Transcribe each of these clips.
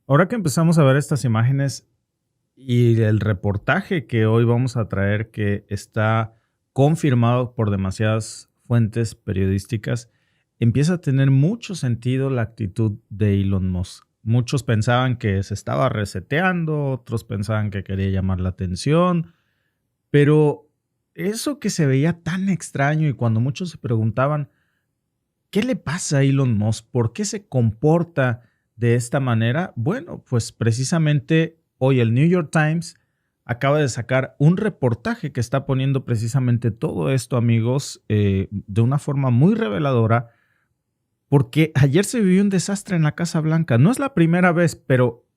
Ahora que empezamos a ver estas imágenes y el reportaje que hoy vamos a traer, que está confirmado por demasiadas fuentes periodísticas, empieza a tener mucho sentido la actitud de Elon Musk. Muchos pensaban que se estaba reseteando, otros pensaban que quería llamar la atención, pero eso que se veía tan extraño y cuando muchos se preguntaban, ¿qué le pasa a Elon Musk? ¿Por qué se comporta de esta manera? Bueno, pues precisamente hoy el New York Times acaba de sacar un reportaje que está poniendo precisamente todo esto, amigos, de una forma muy reveladora, porque ayer se vivió un desastre en la Casa Blanca. No es la primera vez, pero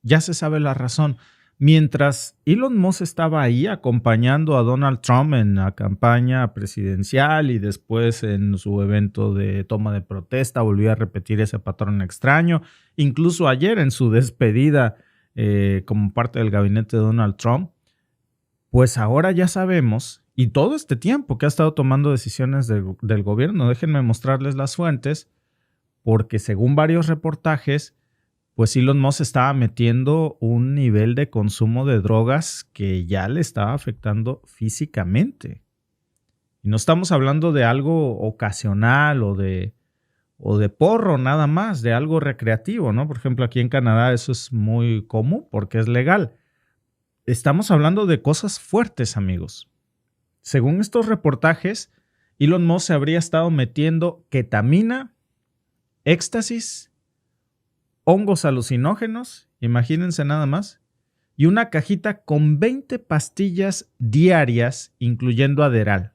ya se sabe la razón. Mientras Elon Musk estaba ahí acompañando a Donald Trump en la campaña presidencial y después en su evento de toma de protesta, volvió a repetir ese patrón extraño. Incluso ayer en su despedida como parte del gabinete de Donald Trump, pues ahora ya sabemos, y todo este tiempo que ha estado tomando decisiones del gobierno, déjenme mostrarles las fuentes, porque según varios reportajes, pues Elon Musk estaba metiendo un nivel de consumo de drogas que ya le estaba afectando físicamente. Y no estamos hablando de algo ocasional o de porro nada más, de algo recreativo, ¿no? Por ejemplo, aquí en Canadá eso es muy común porque es legal. Estamos hablando de cosas fuertes, amigos. Según estos reportajes, Elon Musk se habría estado metiendo ketamina, éxtasis, hongos alucinógenos, imagínense nada más, y una cajita con 20 pastillas diarias, incluyendo Adderall.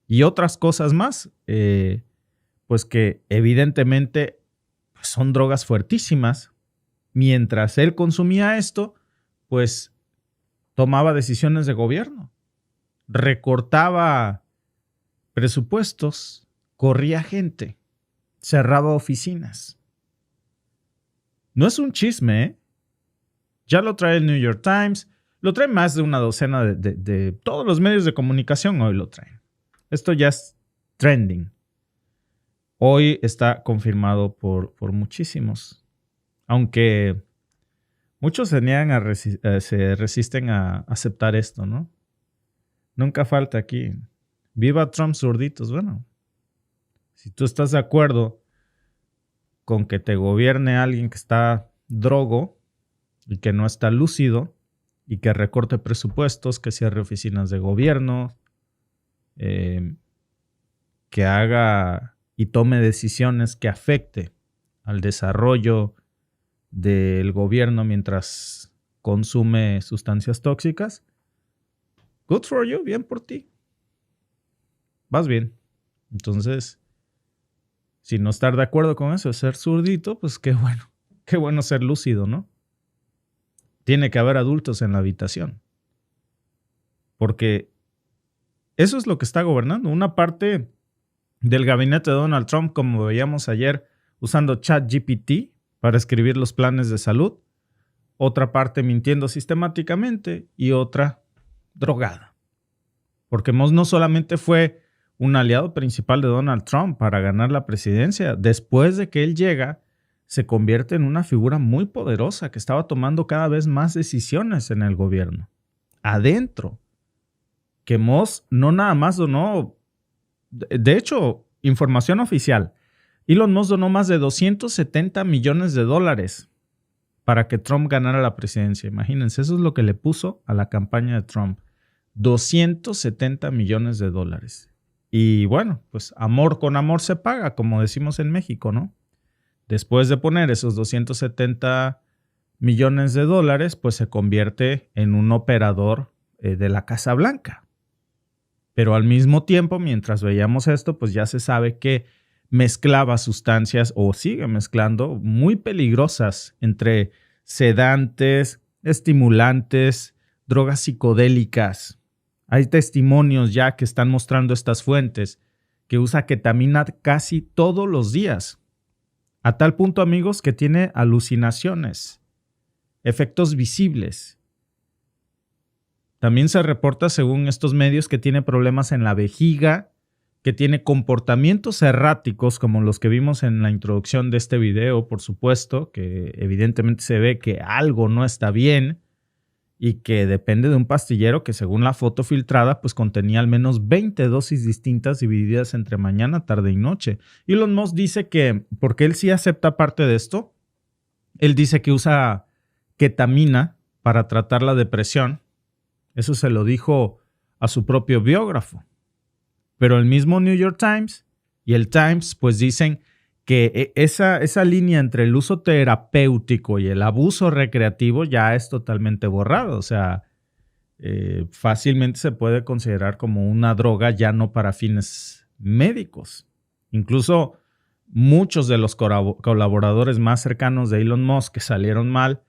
Y otras cosas más, pues que evidentemente pues son drogas fuertísimas. Mientras él consumía esto, pues tomaba decisiones de gobierno, recortaba presupuestos, corría gente, cerraba oficinas. No es un chisme, ¿eh? Ya lo trae el New York Times, lo trae más de una docena de todos los medios de comunicación hoy lo traen. Esto ya es trending. Hoy está confirmado por muchísimos, aunque muchos se niegan se resisten a aceptar esto, ¿no? Nunca falta aquí. Viva Trump, zurditos. Bueno, si tú estás de acuerdo con que te gobierne alguien que está drogo y que no está lúcido y que recorte presupuestos, que cierre oficinas de gobierno, que haga y tome decisiones que afecte al desarrollo del gobierno mientras consume sustancias tóxicas, good for you, bien por ti. Vas bien. Entonces, si no estar de acuerdo con eso, ser zurdito, pues qué bueno ser lúcido, ¿no? Tiene que haber adultos en la habitación. Porque eso es lo que está gobernando. Una parte del gabinete de Donald Trump, como veíamos ayer, usando ChatGPT para escribir los planes de salud. Otra parte mintiendo sistemáticamente y otra drogada. Porque Musk no solamente fue un aliado principal de Donald Trump para ganar la presidencia. Después de que él llega, se convierte en una figura muy poderosa que estaba tomando cada vez más decisiones en el gobierno. Adentro. Que Musk no nada más donó, de hecho, información oficial, Elon Musk donó más de $270 millones para que Trump ganara la presidencia. Imagínense, eso es lo que le puso a la campaña de Trump. $270 millones. Y bueno, pues amor con amor se paga, como decimos en México, ¿no? Después de poner esos $270 millones, pues se convierte en un operador de la Casa Blanca. Pero al mismo tiempo, mientras veíamos esto, pues ya se sabe que mezclaba sustancias o sigue mezclando muy peligrosas entre sedantes, estimulantes, drogas psicodélicas. Hay testimonios ya que están mostrando estas fuentes que usa ketamina casi todos los días. A tal punto, amigos, que tiene alucinaciones, efectos visibles. También se reporta, según estos medios, que tiene problemas en la vejiga, que tiene comportamientos erráticos como los que vimos en la introducción de este video, por supuesto, que evidentemente se ve que algo no está bien y que depende de un pastillero que según la foto filtrada pues contenía al menos 20 dosis distintas divididas entre mañana, tarde y noche. Elon Musk dice que, porque él sí acepta parte de esto, él dice que usa ketamina para tratar la depresión. Eso se lo dijo a su propio biógrafo. Pero el mismo New York Times y el Times pues dicen que esa línea entre el uso terapéutico y el abuso recreativo ya es totalmente borrada. O sea, fácilmente se puede considerar como una droga ya no para fines médicos. Incluso muchos de los colaboradores más cercanos de Elon Musk que salieron mal,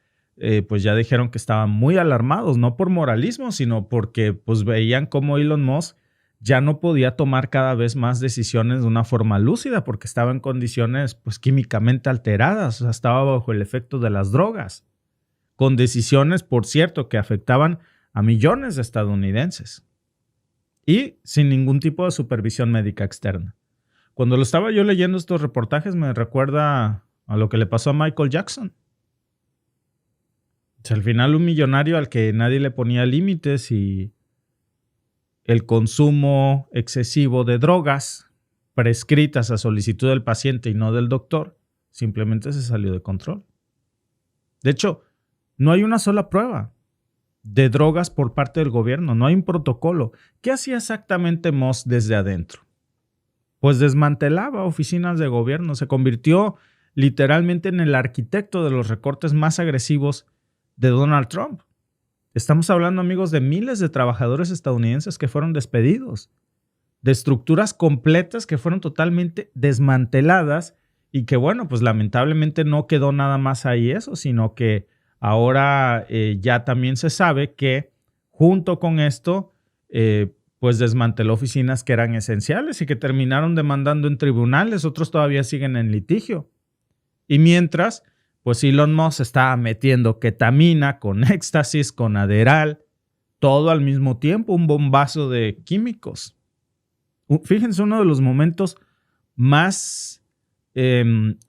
pues ya dijeron que estaban muy alarmados, no por moralismo, sino porque pues veían cómo Elon Musk ya no podía tomar cada vez más decisiones de una forma lúcida porque estaba en condiciones pues químicamente alteradas, o sea, estaba bajo el efecto de las drogas, con decisiones, por cierto, que afectaban a millones de estadounidenses y sin ningún tipo de supervisión médica externa. Cuando lo estaba yo leyendo estos reportajes me recuerda a lo que le pasó a Michael Jackson. O sea, al final un millonario al que nadie le ponía límites y el consumo excesivo de drogas prescritas a solicitud del paciente y no del doctor simplemente se salió de control. De hecho, no hay una sola prueba de drogas por parte del gobierno, no hay un protocolo. ¿Qué hacía exactamente Musk desde adentro? Pues desmantelaba oficinas de gobierno, se convirtió literalmente en el arquitecto de los recortes más agresivos de Donald Trump. Estamos hablando, amigos, de miles de trabajadores estadounidenses que fueron despedidos, de estructuras completas que fueron totalmente desmanteladas y que, bueno, pues lamentablemente no quedó nada más ahí eso, sino que ahora ya también se sabe que junto con esto, pues desmanteló oficinas que eran esenciales y que terminaron demandando en tribunales, otros todavía siguen en litigio. Y mientras, pues Elon Musk está metiendo ketamina con éxtasis, con Adderall, todo al mismo tiempo, un bombazo de químicos. Fíjense, uno de los momentos más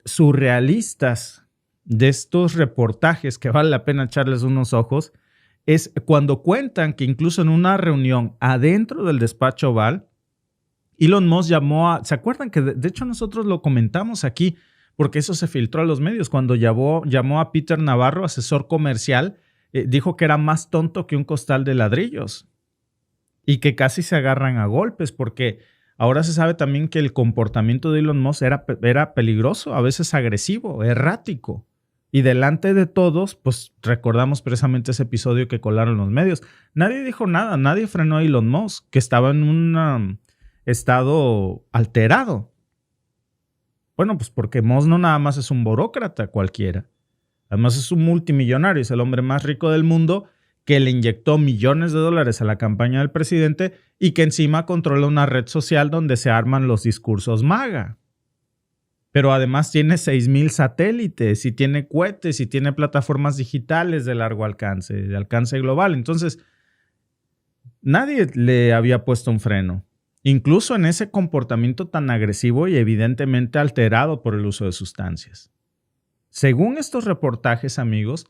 surrealistas de estos reportajes que vale la pena echarles unos ojos es cuando cuentan que incluso en una reunión adentro del despacho Oval, Elon Musk llamó a... ¿Se acuerdan que de hecho nosotros lo comentamos aquí? Porque eso se filtró a los medios. Cuando llamó a Peter Navarro, asesor comercial, dijo que era más tonto que un costal de ladrillos y que casi se agarran a golpes porque ahora se sabe también que el comportamiento de Elon Musk era peligroso, a veces agresivo, errático. Y delante de todos, pues recordamos precisamente ese episodio que colaron los medios. Nadie dijo nada, nadie frenó a Elon Musk, que estaba en un estado alterado. Bueno, pues porque Musk no nada más es un burócrata cualquiera. Además es un multimillonario, es el hombre más rico del mundo que le inyectó millones de dólares a la campaña del presidente y que encima controla una red social donde se arman los discursos MAGA. Pero además tiene 6,000 satélites y tiene cohetes y tiene plataformas digitales de largo alcance, de alcance global. Entonces, nadie le había puesto un freno. Incluso en ese comportamiento tan agresivo y evidentemente alterado por el uso de sustancias. Según estos reportajes, amigos,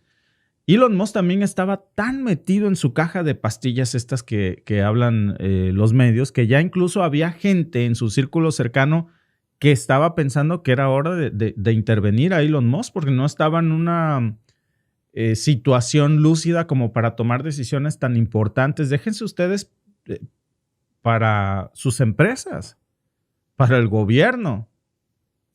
Elon Musk también estaba tan metido en su caja de pastillas estas que hablan los medios, que ya incluso había gente en su círculo cercano que estaba pensando que era hora de intervenir a Elon Musk porque no estaba en una situación lúcida como para tomar decisiones tan importantes. Déjense ustedes... para sus empresas, para el gobierno.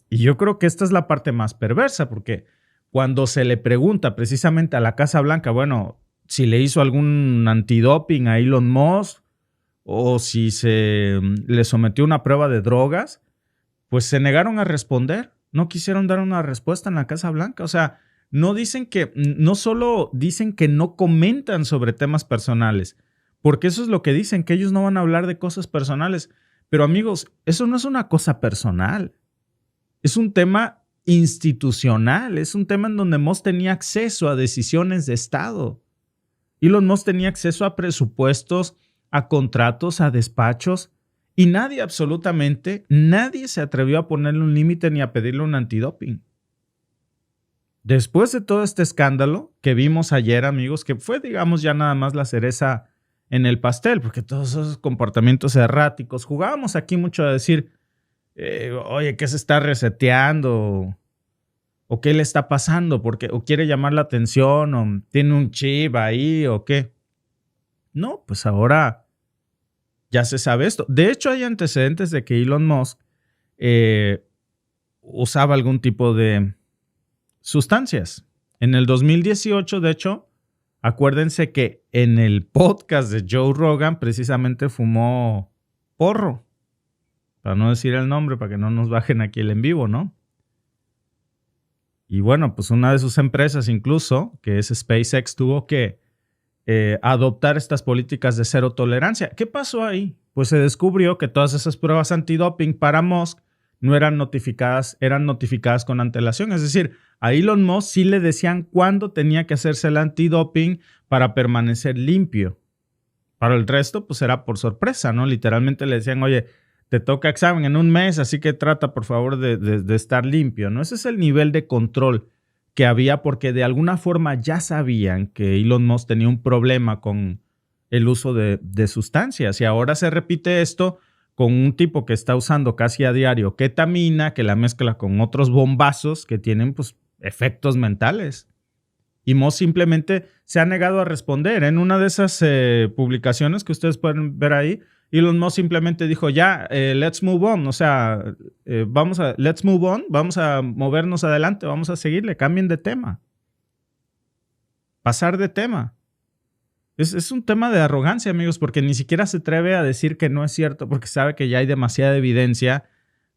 Y yo creo que esta es la parte más perversa, porque cuando se le pregunta precisamente a la Casa Blanca, bueno, si le hizo algún antidoping a Elon Musk o si se le sometió a una prueba de drogas, pues se negaron a responder, no quisieron dar una respuesta en la Casa Blanca. O sea, no solo dicen que no comentan sobre temas personales, porque eso es lo que dicen, que ellos no van a hablar de cosas personales. Pero amigos, eso no es una cosa personal. Es un tema institucional. Es un tema en donde Musk tenía acceso a decisiones de Estado. Elon Musk tenía acceso a presupuestos, a contratos, a despachos Y nadie, absolutamente, nadie se atrevió a ponerle un límite ni a pedirle un antidoping. Después de todo este escándalo que vimos ayer, amigos, que fue, digamos, ya nada más la cereza en el pastel, porque todos esos comportamientos erráticos, jugábamos aquí mucho a decir, oye, ¿qué se está reseteando? ¿O qué le está pasando? Porque, o quiere llamar la atención, o tiene un chip ahí, o qué. No, pues ahora ya se sabe esto. De hecho, hay antecedentes de que Elon Musk usaba algún tipo de sustancias. En el 2018, de hecho, acuérdense que en el podcast de Joe Rogan precisamente fumó porro. Para no decir el nombre, para que no nos bajen aquí el en vivo, ¿no? Y bueno, pues una de sus empresas incluso, que es SpaceX, tuvo que adoptar estas políticas de cero tolerancia. ¿Qué pasó ahí? Pues se descubrió que todas esas pruebas antidoping para Musk no eran notificadas con antelación. Es decir, a Elon Musk sí le decían cuándo tenía que hacerse el antidoping para permanecer limpio. Para el resto, pues era por sorpresa, ¿no? Literalmente le decían, oye, te toca examen en un mes, así que trata, por favor, de estar limpio, ¿no? Ese es el nivel de control que había, porque de alguna forma ya sabían que Elon Musk tenía un problema con el uso de sustancias. Y ahora se repite esto con un tipo que está usando casi a diario ketamina, que la mezcla con otros bombazos que tienen pues efectos mentales. Y Musk simplemente se ha negado a responder. En una de esas publicaciones que ustedes pueden ver ahí, Elon Musk simplemente dijo, ya, let's move on. O sea, let's move on, vamos a movernos adelante, vamos a seguirle, cambien de tema. Pasar de tema. Es un tema de arrogancia, amigos, porque ni siquiera se atreve a decir que no es cierto, porque sabe que ya hay demasiada evidencia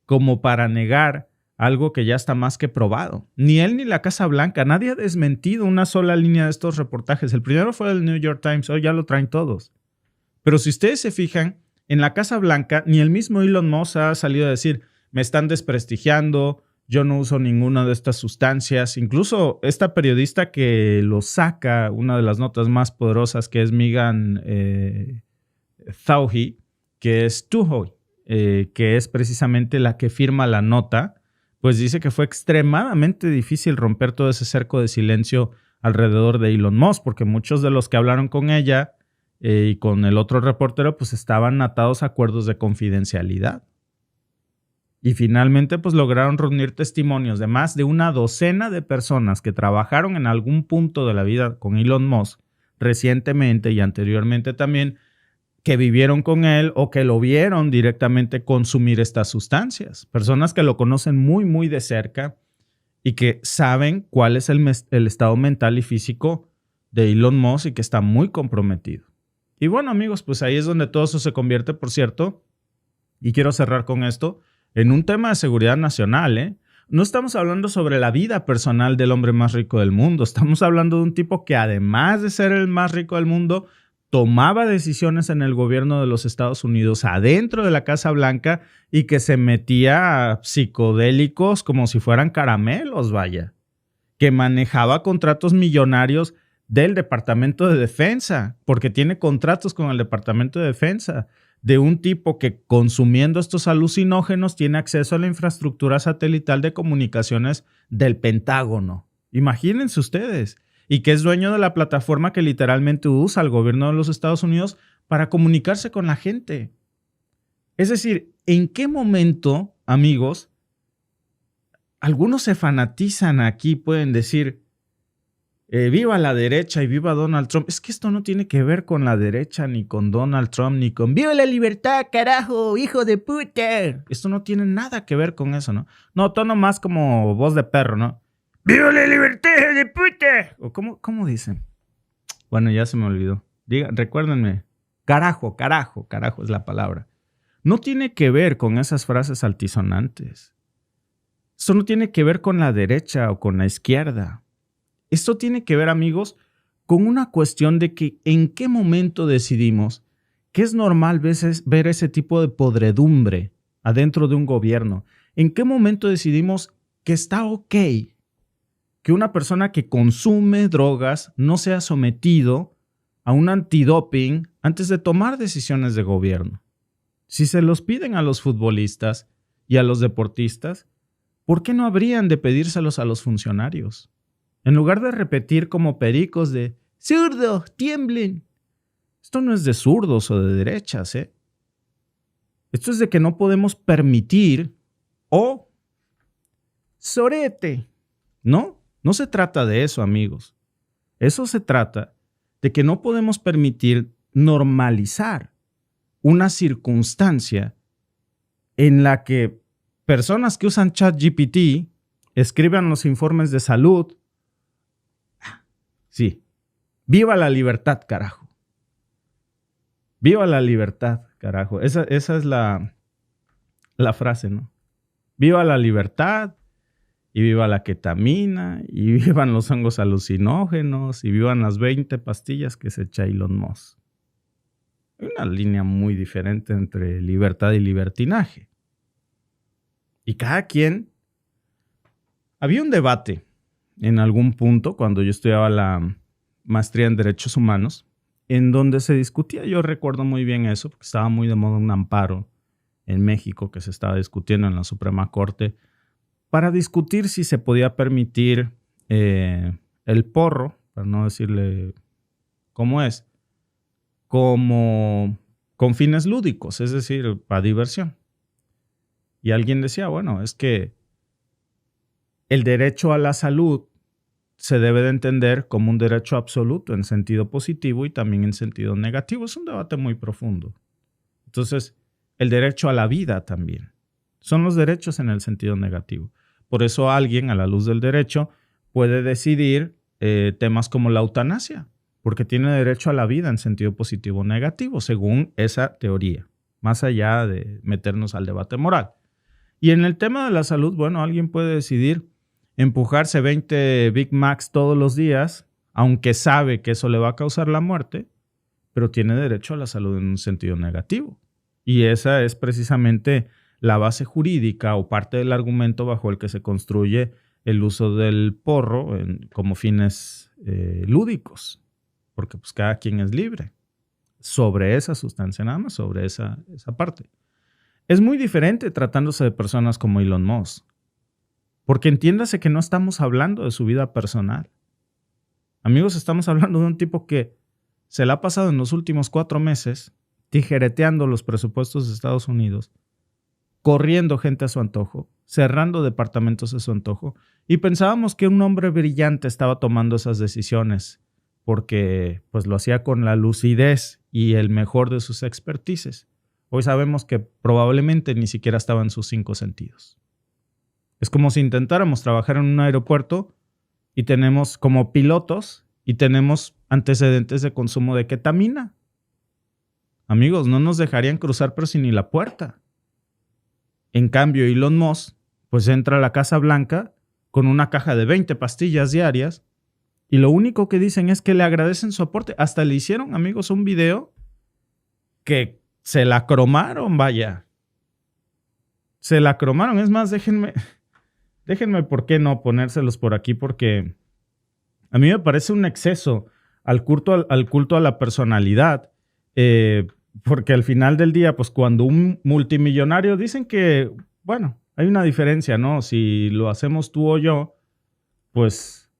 como para negar algo que ya está más que probado. Ni él ni la Casa Blanca, nadie ha desmentido una sola línea de estos reportajes. El primero fue el New York Times, hoy ya lo traen todos. Pero si ustedes se fijan, en la Casa Blanca, ni el mismo Elon Musk ha salido a decir, me están desprestigiando, yo no uso ninguna de estas sustancias. Incluso esta periodista que lo saca, una de las notas más poderosas, que es Megan Twohey, que es precisamente la que firma la nota, pues dice que fue extremadamente difícil romper todo ese cerco de silencio alrededor de Elon Musk, porque muchos de los que hablaron con ella y con el otro reportero, pues estaban atados a acuerdos de confidencialidad. Y finalmente, pues lograron reunir testimonios de más de una docena de personas que trabajaron en algún punto de la vida con Elon Musk recientemente y anteriormente también, que vivieron con él o que lo vieron directamente consumir estas sustancias. Personas que lo conocen muy, muy de cerca y que saben cuál es el estado mental y físico de Elon Musk y que está muy comprometido. Y bueno, amigos, pues ahí es donde todo eso se convierte, por cierto, y quiero cerrar con esto, en un tema de seguridad nacional, ¿eh? No estamos hablando sobre la vida personal del hombre más rico del mundo. Estamos hablando de un tipo que, además de ser el más rico del mundo, tomaba decisiones en el gobierno de los Estados Unidos adentro de la Casa Blanca y que se metía a psicodélicos como si fueran caramelos, vaya. Que manejaba contratos millonarios del Departamento de Defensa, porque tiene contratos con el Departamento de Defensa, de un tipo que, consumiendo estos alucinógenos, tiene acceso a la infraestructura satelital de comunicaciones del Pentágono. Imagínense ustedes. Y que es dueño de la plataforma que literalmente usa el gobierno de los Estados Unidos para comunicarse con la gente. Es decir, ¿en qué momento, amigos, algunos se fanatizan aquí, pueden decir, viva la derecha y viva Donald Trump? Es que esto no tiene que ver con la derecha, ni con Donald Trump, ni con ¡viva la libertad, carajo, hijo de puta! Esto no tiene nada que ver con eso, ¿no? No, tono más como voz de perro, ¿no? ¡Viva la libertad, hijo de puta! ¿O cómo dicen? Bueno, ya se me olvidó. Recuérdenme. Carajo es la palabra. No tiene que ver con esas frases altisonantes. Esto no tiene que ver con la derecha o con la izquierda. Esto tiene que ver, amigos, con una cuestión de que en qué momento decidimos que es normal ver ese tipo de podredumbre adentro de un gobierno. ¿En qué momento decidimos que está ok que una persona que consume drogas no sea sometido a un antidoping antes de tomar decisiones de gobierno? Si se los piden a los futbolistas y a los deportistas, ¿por qué no habrían de pedírselos a los funcionarios? En lugar de repetir como pericos de «¡Zurdo, tiemblen!». Esto no es de zurdos o de derechas, ¿eh? Esto es de que no podemos permitir o sorete. No se trata de eso, amigos. Eso se trata de que no podemos permitir normalizar una circunstancia en la que personas que usan ChatGPT escriban los informes de salud. Sí, viva la libertad, carajo. Viva la libertad, carajo. Esa es la frase, ¿no? Viva la libertad y viva la ketamina y vivan los hongos alucinógenos y vivan las 20 pastillas que se echa Elon Musk. Hay una línea muy diferente entre libertad y libertinaje. Y cada quien... Había un debate en algún punto cuando yo estudiaba la maestría en Derechos Humanos en donde se discutía, yo recuerdo muy bien eso, porque estaba muy de moda un amparo en México que se estaba discutiendo en la Suprema Corte para discutir si se podía permitir el porro, para no decirle cómo es, como con fines lúdicos, es decir, para diversión. Y alguien decía, bueno, es que el derecho a la salud se debe de entender como un derecho absoluto en sentido positivo y también en sentido negativo. Es un debate muy profundo. Entonces, el derecho a la vida también. Son los derechos en el sentido negativo. Por eso alguien, a la luz del derecho, puede decidir temas como la eutanasia, porque tiene derecho a la vida en sentido positivo o negativo, según esa teoría, más allá de meternos al debate moral. Y en el tema de la salud, bueno, alguien puede decidir empujarse 20 Big Macs todos los días, aunque sabe que eso le va a causar la muerte, pero tiene derecho a la salud en un sentido negativo. Y esa es precisamente la base jurídica o parte del argumento bajo el que se construye el uso del porro como fines lúdicos, porque pues cada quien es libre sobre esa sustancia, nada más sobre esa parte. Es muy diferente tratándose de personas como Elon Musk, porque entiéndase que no estamos hablando de su vida personal. Amigos, estamos hablando de un tipo que se la ha pasado en los últimos 4 meses tijereteando los presupuestos de Estados Unidos, corriendo gente a su antojo, cerrando departamentos a su antojo, y pensábamos que un hombre brillante estaba tomando esas decisiones porque pues, lo hacía con la lucidez y el mejor de sus expertices. Hoy sabemos que probablemente ni siquiera estaba en sus 5 sentidos. Es como si intentáramos trabajar en un aeropuerto y tenemos como pilotos y tenemos antecedentes de consumo de ketamina. Amigos, no nos dejarían cruzar pero sin ni la puerta. En cambio, Elon Musk pues entra a la Casa Blanca con una caja de 20 pastillas diarias y lo único que dicen es que le agradecen su aporte. Hasta le hicieron, amigos, un video que se la cromaron, vaya. Se la cromaron. Es más, déjenme, ¿por qué no ponérselos por aquí? Porque a mí me parece un exceso al culto a la personalidad. Porque al final del día, pues cuando un multimillonario dicen que, bueno, hay una diferencia, ¿no? Si lo hacemos tú o yo, pues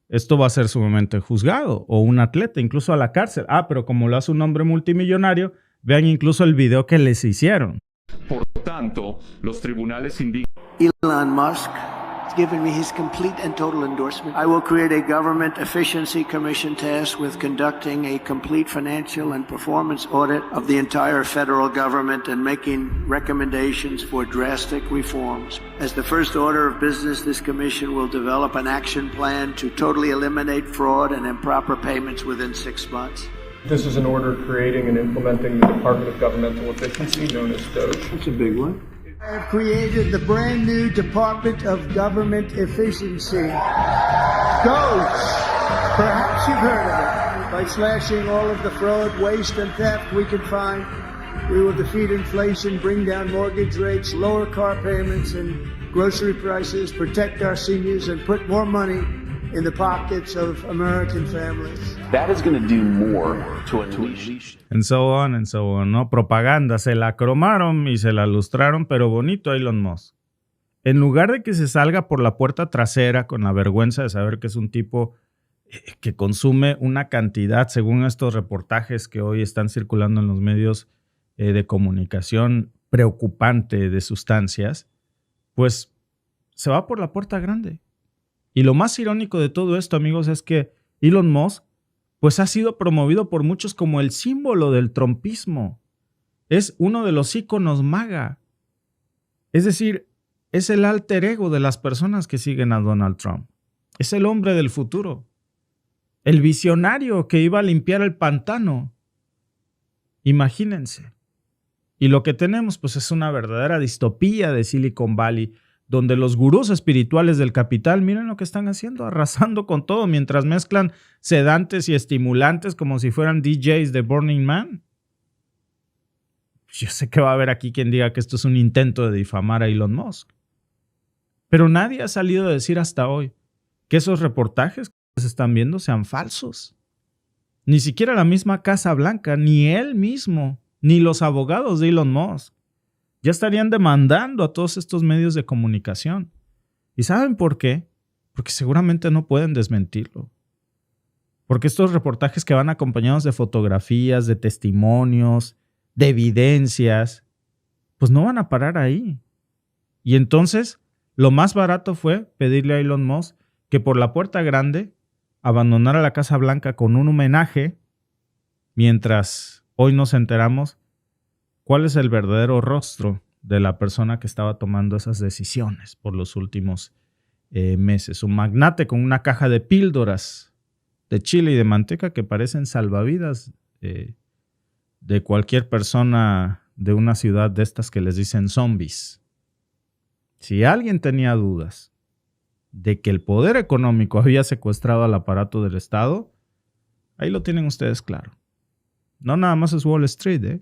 esto va a ser sumamente juzgado. O un atleta, incluso a la cárcel. Pero como lo hace un hombre multimillonario, vean incluso el video que les hicieron. Por tanto, los tribunales indican... Elon Musk has given me his complete and total endorsement. I will create a government efficiency commission tasked with conducting a complete financial and performance audit of the entire federal government and making recommendations for drastic reforms. As the first order of business, this commission will develop an action plan to totally eliminate fraud and improper payments within 6 months. This is an order creating and implementing the Department of Governmental Efficiency, known as DOGE. That's a big one. I have created the brand new Department of Government Efficiency, DOGE. Perhaps you've heard of it. By slashing all of the fraud, waste, and theft we can find, we will defeat inflation, bring down mortgage rates, lower car payments and grocery prices, protect our seniors, and put more money in the pockets of American families. That is going to do more to unleash. And so on, ¿no? Propaganda, se la cromaron y se la lustraron, pero bonito Elon Musk. En lugar de que se salga por la puerta trasera con la vergüenza de saber que es un tipo que consume una cantidad, según estos reportajes que hoy están circulando en los medios de comunicación, preocupante de sustancias, pues se va por la puerta grande. Y lo más irónico de todo esto, amigos, es que Elon Musk pues ha sido promovido por muchos como el símbolo del trumpismo. Es uno de los íconos MAGA. Es decir, es el alter ego de las personas que siguen a Donald Trump. Es el hombre del futuro. El visionario que iba a limpiar el pantano. Imagínense. Y lo que tenemos pues es una verdadera distopía de Silicon Valley, donde los gurús espirituales del capital, miren lo que están haciendo, arrasando con todo, mientras mezclan sedantes y estimulantes como si fueran DJs de Burning Man. Yo sé que va a haber aquí quien diga que esto es un intento de difamar a Elon Musk. Pero nadie ha salido a decir hasta hoy que esos reportajes que se están viendo sean falsos. Ni siquiera la misma Casa Blanca, ni él mismo, ni los abogados de Elon Musk ya estarían demandando a todos estos medios de comunicación. ¿Y saben por qué? Porque seguramente no pueden desmentirlo. Porque estos reportajes que van acompañados de fotografías, de testimonios, de evidencias, pues no van a parar ahí. Y entonces, lo más barato fue pedirle a Elon Musk que por la puerta grande abandonara la Casa Blanca con un homenaje, mientras hoy nos enteramos cuál es el verdadero rostro de la persona que estaba tomando esas decisiones por los últimos meses. Un magnate con una caja de píldoras de chile y de manteca que parecen salvavidas de cualquier persona de una ciudad de estas que les dicen zombies. Si alguien tenía dudas de que el poder económico había secuestrado al aparato del Estado, ahí lo tienen ustedes claro. No nada más es Wall Street,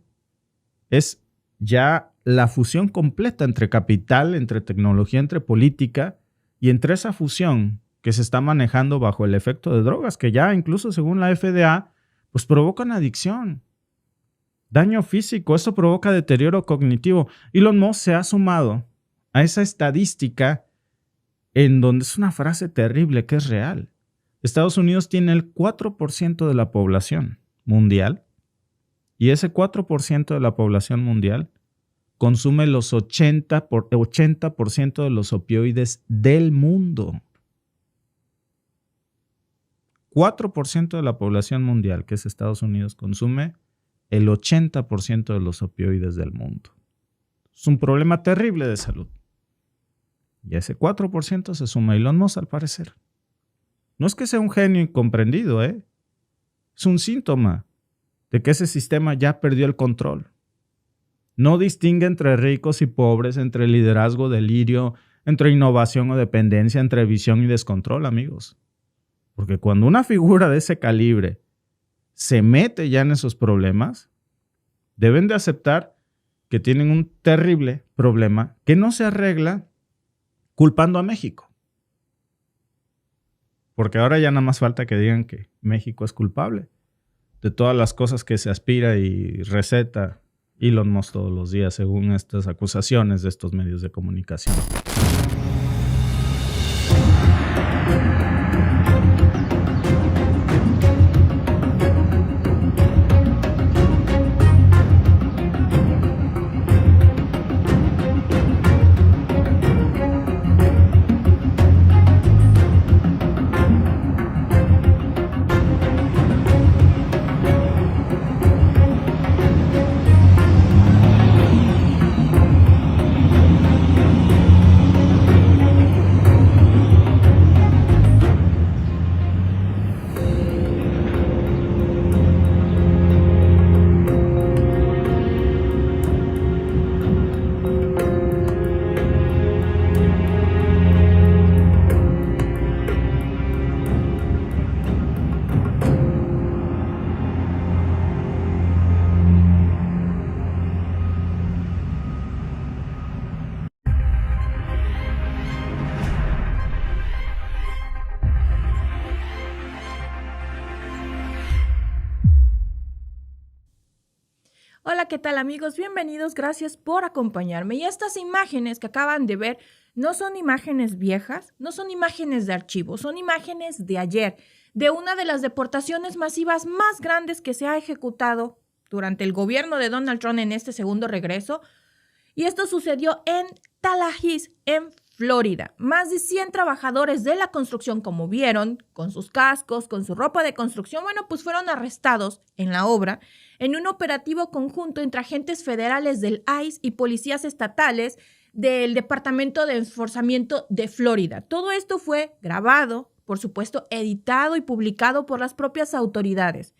es ya la fusión completa entre capital, entre tecnología, entre política y entre esa fusión que se está manejando bajo el efecto de drogas que ya incluso según la FDA pues provocan adicción, daño físico, eso provoca deterioro cognitivo. Elon Musk se ha sumado a esa estadística en donde es una frase terrible que es real. Estados Unidos tiene el 4% de la población mundial. Y ese 4% de la población mundial consume los 80% de los opioides del mundo. 4% de la población mundial, que es Estados Unidos, consume el 80% de los opioides del mundo. Es un problema terrible de salud. Y a ese 4% se suma Elon Musk, al parecer. No es que sea un genio incomprendido, es un síntoma de que ese sistema ya perdió el control. No distingue entre ricos y pobres, entre liderazgo, delirio, entre innovación o dependencia, entre visión y descontrol, amigos. Porque cuando una figura de ese calibre se mete ya en esos problemas, deben de aceptar que tienen un terrible problema que no se arregla culpando a México. Porque ahora ya nada más falta que digan que México es culpable de todas las cosas que se aspira y receta Elon Musk todos los días, según estas acusaciones de estos medios de comunicación. Hola, ¿qué tal amigos? Bienvenidos, gracias por acompañarme. Y estas imágenes que acaban de ver no son imágenes viejas, no son imágenes de archivo, son imágenes de ayer, de una de las deportaciones masivas más grandes que se ha ejecutado durante el gobierno de Donald Trump en este segundo regreso. Y esto sucedió en Tallahassee, en Florida. Más de 100 trabajadores de la construcción, como vieron, con sus cascos, con su ropa de construcción, pues fueron arrestados en la obra en un operativo conjunto entre agentes federales del ICE y policías estatales del Departamento de Enforzamiento de Florida. Todo esto fue grabado, por supuesto, editado y publicado por las propias autoridades.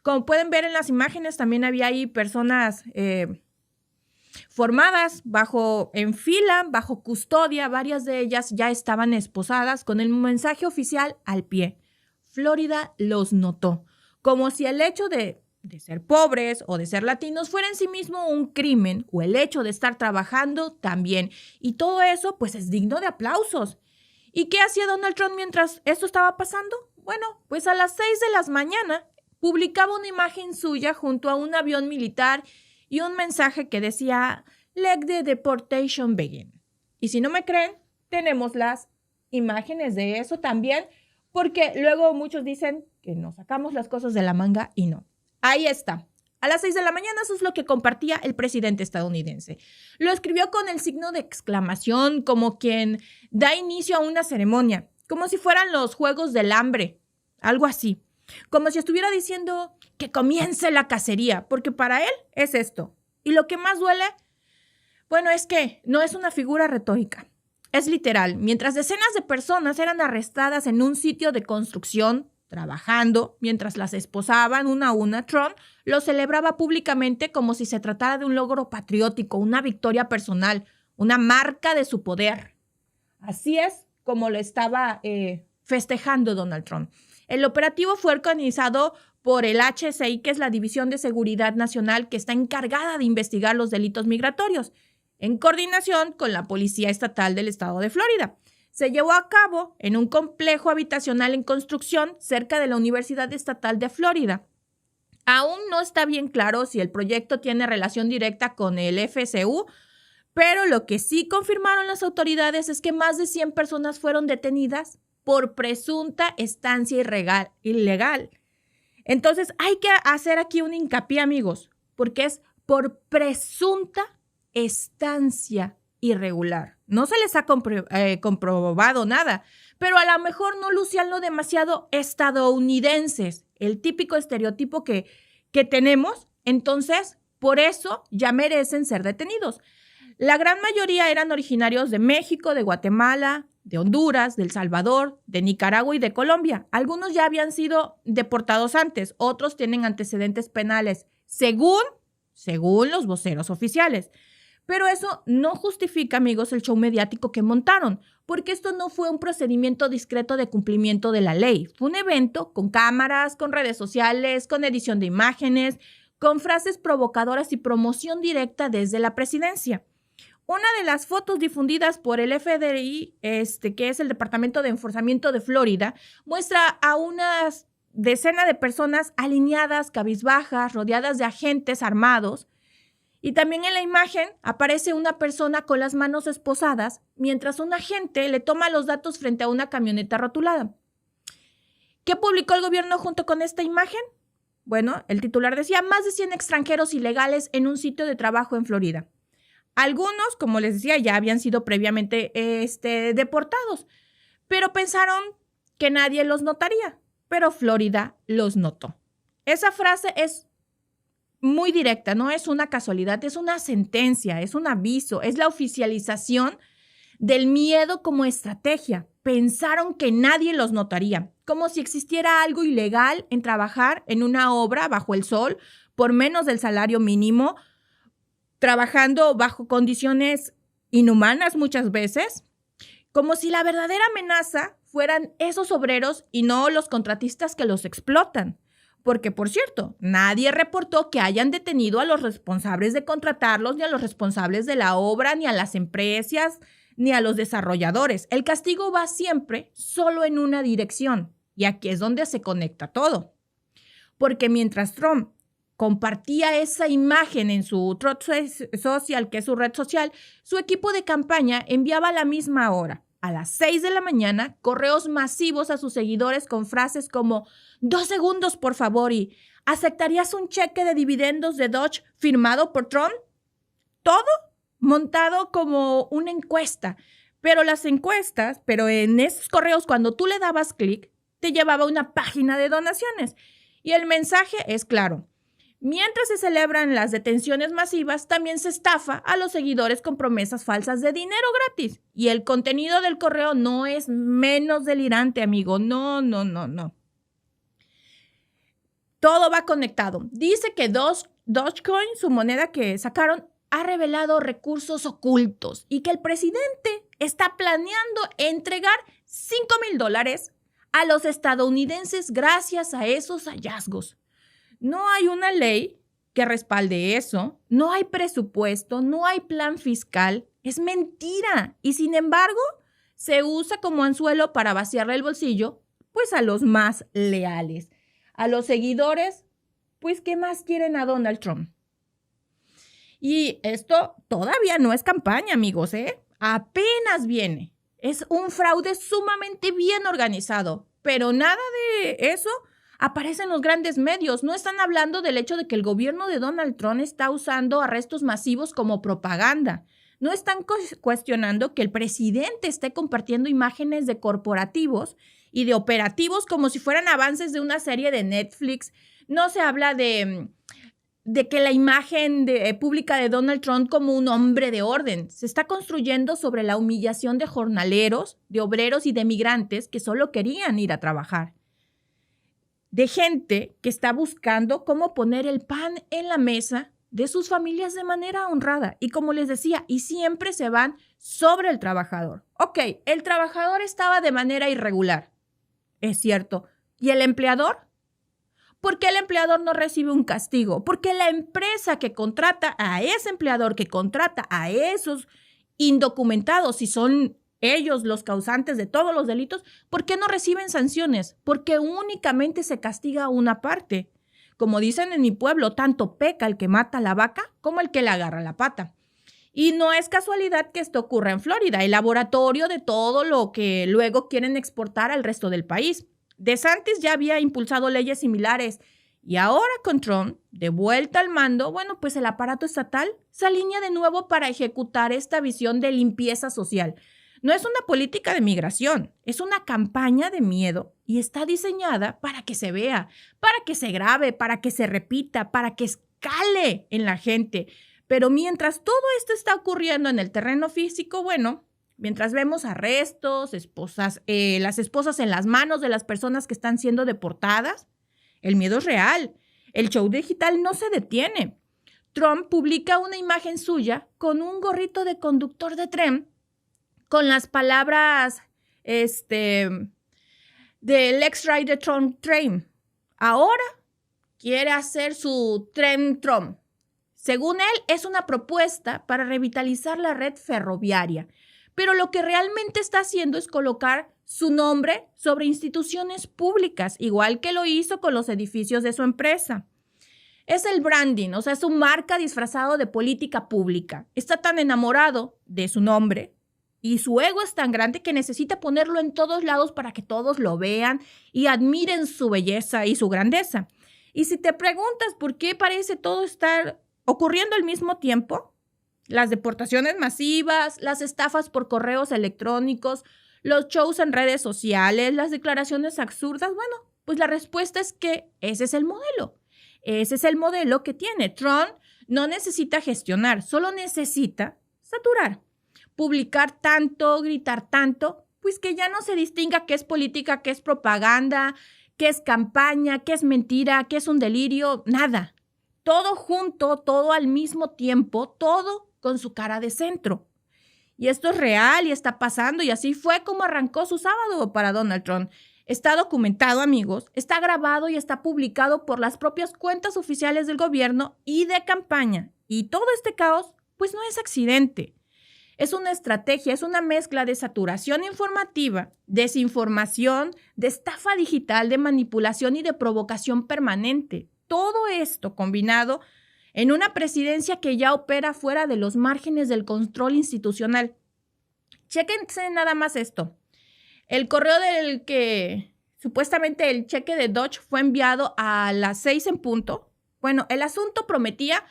Como pueden ver en las imágenes, también había ahí personas formadas en fila, bajo custodia. Varias de ellas ya estaban esposadas con el mensaje oficial al pie. Florida los notó, como si el hecho de ser pobres o de ser latinos fuera en sí mismo un crimen, o el hecho de estar trabajando también. Y todo eso pues es digno de aplausos. ¿Y qué hacía Donald Trump mientras esto estaba pasando? Pues a las 6 de la mañana publicaba una imagen suya junto a un avión militar y un mensaje que decía "Let the deportation begin". Y si no me creen, tenemos las imágenes de eso también, porque luego muchos dicen que nos sacamos las cosas de la manga y no. Ahí está. A las 6 de la mañana eso es lo que compartía el presidente estadounidense. Lo escribió con el signo de exclamación, como quien da inicio a una ceremonia, como si fueran los Juegos del Hambre, algo así. Como si estuviera diciendo que comience la cacería, porque para él es esto. Y lo que más duele, es que no es una figura retórica. Es literal. Mientras decenas de personas eran arrestadas en un sitio de construcción, trabajando, mientras las esposaban una a una, Trump lo celebraba públicamente como si se tratara de un logro patriótico, una victoria personal, una marca de su poder. Así es como lo estaba festejando Donald Trump. El operativo fue organizado por el HSI, que es la División de Seguridad Nacional, que está encargada de investigar los delitos migratorios, en coordinación con la Policía Estatal del Estado de Florida. Se llevó a cabo en un complejo habitacional en construcción cerca de la Universidad Estatal de Florida. Aún no está bien claro si el proyecto tiene relación directa con el FSU, pero lo que sí confirmaron las autoridades es que más de 100 personas fueron detenidas por presunta estancia ilegal. Entonces hay que hacer aquí un hincapié, amigos, porque es por presunta estancia irregular. No se les ha comprobado nada, pero a lo mejor no lucían lo demasiado estadounidenses, el típico estereotipo que tenemos. Entonces, por eso ya merecen ser detenidos. La gran mayoría eran originarios de México, de Guatemala, de Honduras, de El Salvador, de Nicaragua y de Colombia. Algunos ya habían sido deportados antes, otros tienen antecedentes penales, según los voceros oficiales. Pero eso no justifica, amigos, el show mediático que montaron, porque esto no fue un procedimiento discreto de cumplimiento de la ley. Fue un evento con cámaras, con redes sociales, con edición de imágenes, con frases provocadoras y promoción directa desde la presidencia. Una de las fotos difundidas por el FDI, que es el Departamento de Enforzamiento de Florida, muestra a unas decenas de personas alineadas, cabizbajas, rodeadas de agentes armados. Y también en la imagen aparece una persona con las manos esposadas, mientras un agente le toma los datos frente a una camioneta rotulada. ¿Qué publicó el gobierno junto con esta imagen? El titular decía, más de 100 extranjeros ilegales en un sitio de trabajo en Florida. Algunos, como les decía, ya habían sido previamente deportados, pero pensaron que nadie los notaría, pero Florida los notó. Esa frase es muy directa, no es una casualidad, es una sentencia, es un aviso, es la oficialización del miedo como estrategia. Pensaron que nadie los notaría, como si existiera algo ilegal en trabajar en una obra bajo el sol por menos del salario mínimo, trabajando bajo condiciones inhumanas muchas veces, como si la verdadera amenaza fueran esos obreros y no los contratistas que los explotan. Porque, por cierto, nadie reportó que hayan detenido a los responsables de contratarlos, ni a los responsables de la obra, ni a las empresas, ni a los desarrolladores. El castigo va siempre solo en una dirección, y aquí es donde se conecta todo. Porque mientras Trump compartía esa imagen en su Truth Social, que es su red social, su equipo de campaña enviaba a la misma hora, a las 6 de la mañana, correos masivos a sus seguidores con frases como 2 segundos, por favor, y ¿aceptarías un cheque de dividendos de Doge firmado por Trump? Todo montado como una encuesta. Pero en esos correos, cuando tú le dabas clic, te llevaba a una página de donaciones. Y el mensaje es claro. Mientras se celebran las detenciones masivas, también se estafa a los seguidores con promesas falsas de dinero gratis. Y el contenido del correo no es menos delirante, amigo. No. Todo va conectado. Dice que Dogecoin, su moneda que sacaron, ha revelado recursos ocultos y que el presidente está planeando entregar $5,000 a los estadounidenses gracias a esos hallazgos. No hay una ley que respalde eso, no hay presupuesto, no hay plan fiscal, es mentira. Y sin embargo, se usa como anzuelo para vaciarle el bolsillo, pues a los más leales. A los seguidores, pues ¿qué más quieren a Donald Trump? Y esto todavía no es campaña, amigos, apenas viene. Es un fraude sumamente bien organizado, pero nada de eso aparece en los grandes medios. No están hablando del hecho de que el gobierno de Donald Trump está usando arrestos masivos como propaganda. No están cuestionando que el presidente esté compartiendo imágenes de corporativos y de operativos como si fueran avances de una serie de Netflix. No se habla de que la imagen pública de Donald Trump como un hombre de orden se está construyendo sobre la humillación de jornaleros, de obreros y de migrantes que solo querían ir a trabajar. De gente que está buscando cómo poner el pan en la mesa de sus familias de manera honrada. Y como les decía, y siempre se van sobre el trabajador. Ok, el trabajador estaba de manera irregular. Es cierto. ¿Y el empleador? ¿Por qué el empleador no recibe un castigo? Porque la empresa que contrata a ese empleador, que contrata a esos indocumentados, si son ellos los causantes de todos los delitos, ¿por qué no reciben sanciones? Porque únicamente se castiga a una parte. Como dicen en mi pueblo, tanto peca el que mata a la vaca como el que le agarra la pata. Y no es casualidad que esto ocurra en Florida, el laboratorio de todo lo que luego quieren exportar al resto del país. DeSantis ya había impulsado leyes similares y ahora con Trump de vuelta al mando, bueno, pues el aparato estatal se alinea de nuevo para ejecutar esta visión de limpieza social. No es una política de migración, es una campaña de miedo y está diseñada para que se vea, para que se grabe, para que se repita, para que escale en la gente. Pero mientras todo esto está ocurriendo en el terreno físico, bueno, mientras vemos arrestos, las esposas en las manos de las personas que están siendo deportadas, el miedo es real. El show digital no se detiene. Trump publica una imagen suya con un gorrito de conductor de tren con las palabras del ex-ride de Trump Train. Ahora quiere hacer su tren Trump. Según él, es una propuesta para revitalizar la red ferroviaria. Pero lo que realmente está haciendo es colocar su nombre sobre instituciones públicas, igual que lo hizo con los edificios de su empresa. Es el branding, o sea, es su marca disfrazado de política pública. Está tan enamorado de su nombre y su ego es tan grande que necesita ponerlo en todos lados para que todos lo vean y admiren su belleza y su grandeza. Y si te preguntas por qué parece todo estar ocurriendo al mismo tiempo, las deportaciones masivas, las estafas por correos electrónicos, los shows en redes sociales, las declaraciones absurdas, bueno, pues la respuesta es que ese es el modelo. Ese es el modelo que tiene. Trump no necesita gestionar, solo necesita saturar. Publicar tanto, gritar tanto, pues que ya no se distinga qué es política, qué es propaganda, qué es campaña, qué es mentira, qué es un delirio, nada. Todo junto, todo al mismo tiempo, todo con su cara de centro. Y esto es real y está pasando y así fue como arrancó su sábado para Donald Trump. Está documentado, amigos, está grabado y está publicado por las propias cuentas oficiales del gobierno y de campaña. Y todo este caos, pues no es accidente. Es una estrategia, es una mezcla de saturación informativa, desinformación, de estafa digital, de manipulación y de provocación permanente. Todo esto combinado en una presidencia que ya opera fuera de los márgenes del control institucional. Chéquense nada más esto. El correo del que supuestamente el cheque de Doge fue enviado a las 6 en punto. Bueno, el asunto prometía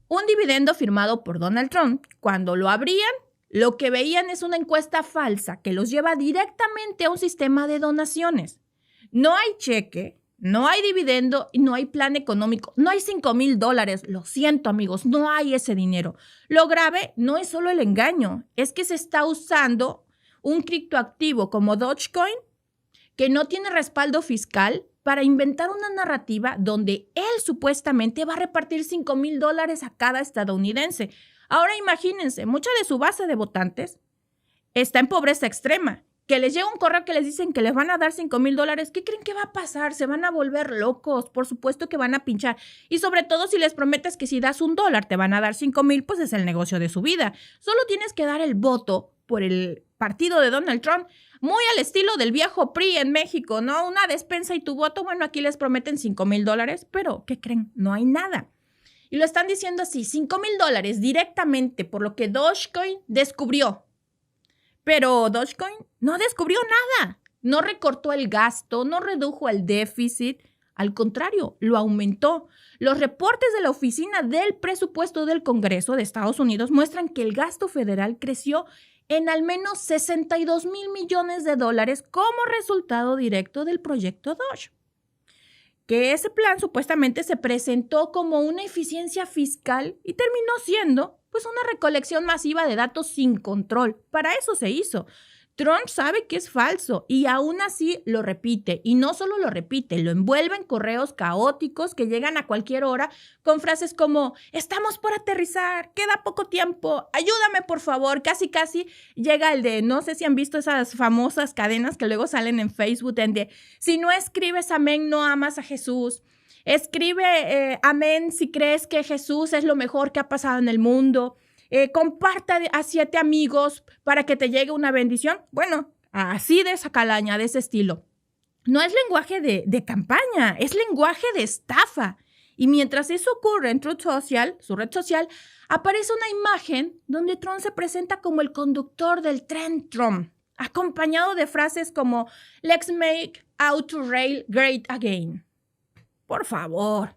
un dividendo firmado por Donald Trump. Cuando lo abrían, lo que veían es una encuesta falsa que los lleva directamente a un sistema de donaciones. No hay cheque, no hay dividendo y no hay plan económico. No hay $5,000. Lo siento, amigos, no hay ese dinero. Lo grave no es solo el engaño, es que se está usando un criptoactivo como Dogecoin que no tiene respaldo fiscal para inventar una narrativa donde él supuestamente va a repartir $5,000 a cada estadounidense. Ahora imagínense, mucha de su base de votantes está en pobreza extrema. Que les llega un correo que les dicen que les van a dar $5,000, ¿qué creen que va a pasar? Se van a volver locos, por supuesto que van a pinchar. Y sobre todo si les prometes que si das $1 te van a dar 5,000, pues es el negocio de su vida. Solo tienes que dar el voto por el partido de Donald Trump, muy al estilo del viejo PRI en México, ¿no? Una despensa y tu voto, bueno, aquí les prometen $5,000, pero ¿qué creen? No hay nada. Y lo están diciendo así, $5,000 directamente por lo que Dogecoin descubrió. Pero Dogecoin no descubrió nada, no recortó el gasto, no redujo el déficit, al contrario, lo aumentó. Los reportes de la Oficina del Presupuesto del Congreso de Estados Unidos muestran que el gasto federal creció en al menos $62 mil millones como resultado directo del proyecto Doge. Que ese plan supuestamente se presentó como una eficiencia fiscal y terminó siendo pues una recolección masiva de datos sin control. Para eso se hizo. Trump sabe que es falso y aún así lo repite. Y no solo lo repite, lo envuelve en correos caóticos que llegan a cualquier hora con frases como estamos por aterrizar, queda poco tiempo, ayúdame por favor. Casi llega el de, no sé si han visto esas famosas cadenas que luego salen en Facebook, de si no escribes amén no amas a Jesús. Escribe amén si crees que Jesús es lo mejor que ha pasado en el mundo. Comparta a 7 amigos para que te llegue una bendición. Bueno, así de esa calaña, de ese estilo. No es lenguaje de campaña, es lenguaje de estafa. Y mientras eso ocurre en Truth Social, su red social, aparece una imagen donde Trump se presenta como el conductor del tren Trump, acompañado de frases como Let's make auto rail great again. Por favor.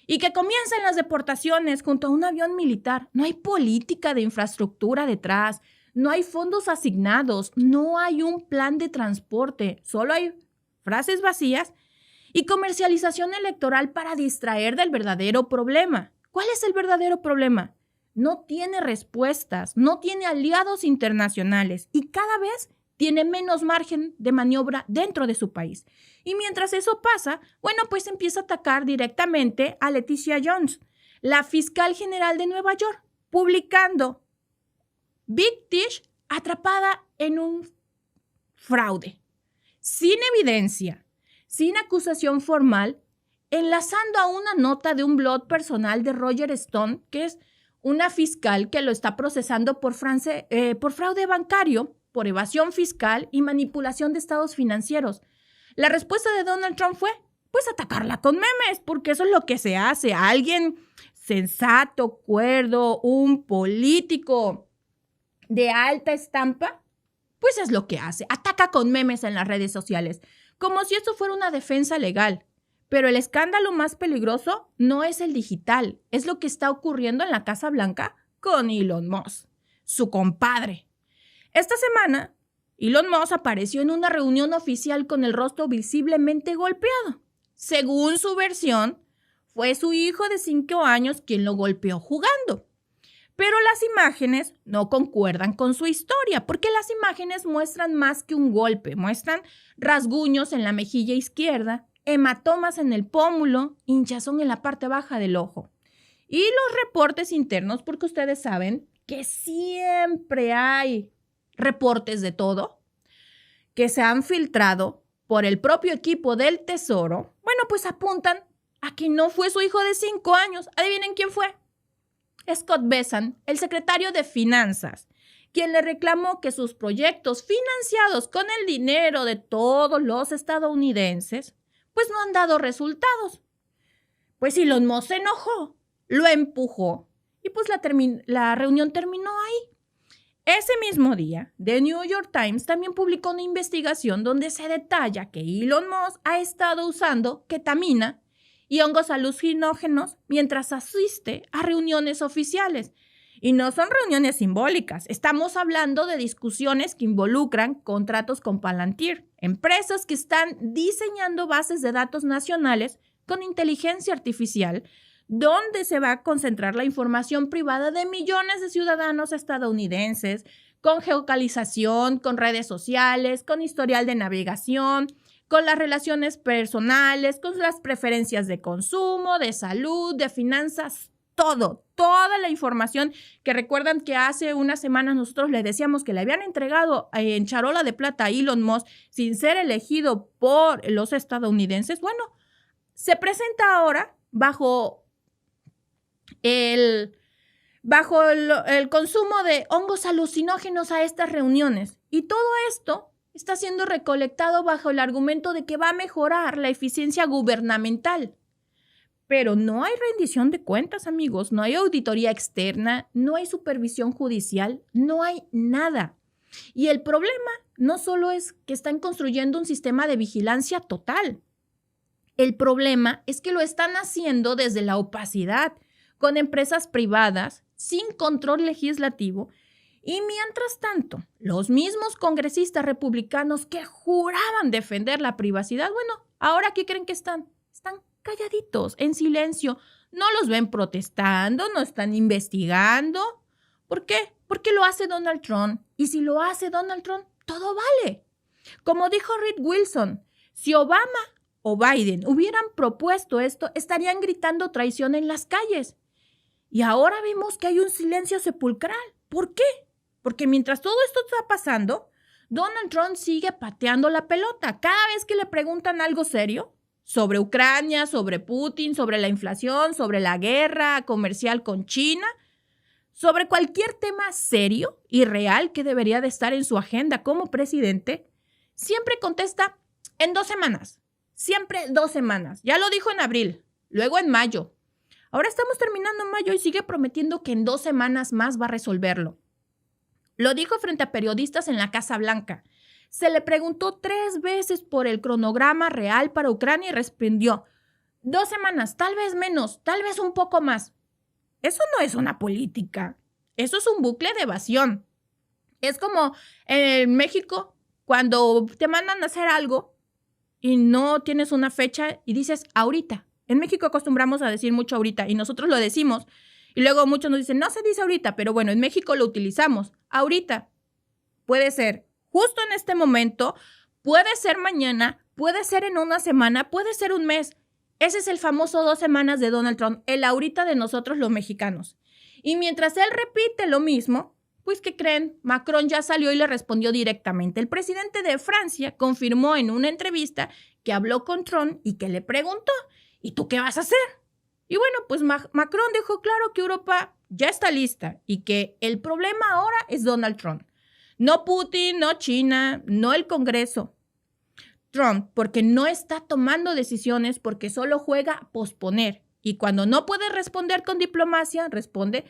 Y que comiencen las deportaciones junto a un avión militar. No hay política de infraestructura detrás, no hay fondos asignados, no hay un plan de transporte, solo hay frases vacías y comercialización electoral para distraer del verdadero problema. ¿Cuál es el verdadero problema? No tiene respuestas, no tiene aliados internacionales y cada vez tiene menos margen de maniobra dentro de su país. Y mientras eso pasa, bueno, pues empieza a atacar directamente a Leticia James, la fiscal general de Nueva York, publicando Big Tish atrapada en un fraude, sin evidencia, sin acusación formal, enlazando a una nota de un blog personal de Roger Stone, que es una fiscal que lo está procesando por fraude bancario, por evasión fiscal y manipulación de estados financieros. La respuesta de Donald Trump fue, pues, atacarla con memes, porque eso es lo que se hace. Alguien sensato, cuerdo, un político de alta estampa, pues es lo que hace. Ataca con memes en las redes sociales, como si esto fuera una defensa legal. Pero el escándalo más peligroso no es el digital, es lo que está ocurriendo en la Casa Blanca con Elon Musk, su compadre. Esta semana, Elon Musk apareció en una reunión oficial con el rostro visiblemente golpeado. Según su versión, fue su hijo de 5 años quien lo golpeó jugando. Pero las imágenes no concuerdan con su historia, porque las imágenes muestran más que un golpe, muestran rasguños en la mejilla izquierda, hematomas en el pómulo, hinchazón en la parte baja del ojo. Y los reportes internos, porque ustedes saben que siempre hay reportes de todo, que se han filtrado por el propio equipo del Tesoro, bueno, pues apuntan a que no fue su hijo de 5 años. ¿Adivinen quién fue? Scott Bessent, el secretario de Finanzas, quien le reclamó que sus proyectos financiados con el dinero de todos los estadounidenses, pues no han dado resultados. Pues Elon Musk se enojó, lo empujó y pues la reunión terminó ahí. Ese mismo día, The New York Times también publicó una investigación donde se detalla que Elon Musk ha estado usando ketamina y hongos alucinógenos mientras asiste a reuniones oficiales. Y no son reuniones simbólicas, estamos hablando de discusiones que involucran contratos con Palantir, empresas que están diseñando bases de datos nacionales con inteligencia artificial, donde se va a concentrar la información privada de millones de ciudadanos estadounidenses, con geolocalización, con redes sociales, con historial de navegación, con las relaciones personales, con las preferencias de consumo, de salud, de finanzas, toda la información que recuerdan que hace unas semanas nosotros les decíamos que le habían entregado en charola de plata a Elon Musk sin ser elegido por los estadounidenses. Bueno, se presenta ahora bajo el consumo de hongos alucinógenos a estas reuniones. Y todo esto está siendo recolectado bajo el argumento de que va a mejorar la eficiencia gubernamental. Pero no hay rendición de cuentas, amigos, no hay auditoría externa, no hay supervisión judicial, no hay nada. Y el problema no solo es que están construyendo un sistema de vigilancia total. El problema es que lo están haciendo desde la opacidad, con empresas privadas, sin control legislativo. Y mientras tanto, los mismos congresistas republicanos que juraban defender la privacidad, bueno, ahora ¿qué creen que están? Están calladitos, en silencio. No los ven protestando, no están investigando. ¿Por qué? Porque lo hace Donald Trump. Y si lo hace Donald Trump, todo vale. Como dijo Reed Wilson, si Obama o Biden hubieran propuesto esto, estarían gritando traición en las calles. Y ahora vemos que hay un silencio sepulcral. ¿Por qué? Porque mientras todo esto está pasando, Donald Trump sigue pateando la pelota. Cada vez que le preguntan algo serio sobre Ucrania, sobre Putin, sobre la inflación, sobre la guerra comercial con China, sobre cualquier tema serio y real que debería de estar en su agenda como presidente, siempre contesta en 2 semanas. Siempre 2 semanas. Ya lo dijo en abril, luego en mayo. Ahora estamos terminando en mayo y sigue prometiendo que en 2 semanas más va a resolverlo. Lo dijo frente a periodistas en la Casa Blanca. Se le preguntó 3 veces por el cronograma real para Ucrania y respondió 2 semanas, tal vez menos, tal vez un poco más. Eso no es una política. Eso es un bucle de evasión. Es como en México, cuando te mandan a hacer algo y no tienes una fecha y dices ahorita. En México acostumbramos a decir mucho ahorita y nosotros lo decimos. Y luego muchos nos dicen, no se dice ahorita, pero bueno, en México lo utilizamos. Ahorita puede ser justo en este momento, puede ser mañana, puede ser en una semana, puede ser un mes. Ese es el famoso 2 semanas de Donald Trump, el ahorita de nosotros los mexicanos. Y mientras él repite lo mismo, pues ¿qué creen? Macron ya salió y le respondió directamente. El presidente de Francia confirmó en una entrevista que habló con Trump y que le preguntó, ¿y tú qué vas a hacer? Y bueno, pues Macron dejó claro que Europa ya está lista y que el problema ahora es Donald Trump. No Putin, no China, no el Congreso. Trump, porque no está tomando decisiones, porque solo juega a posponer. Y cuando no puede responder con diplomacia, responde,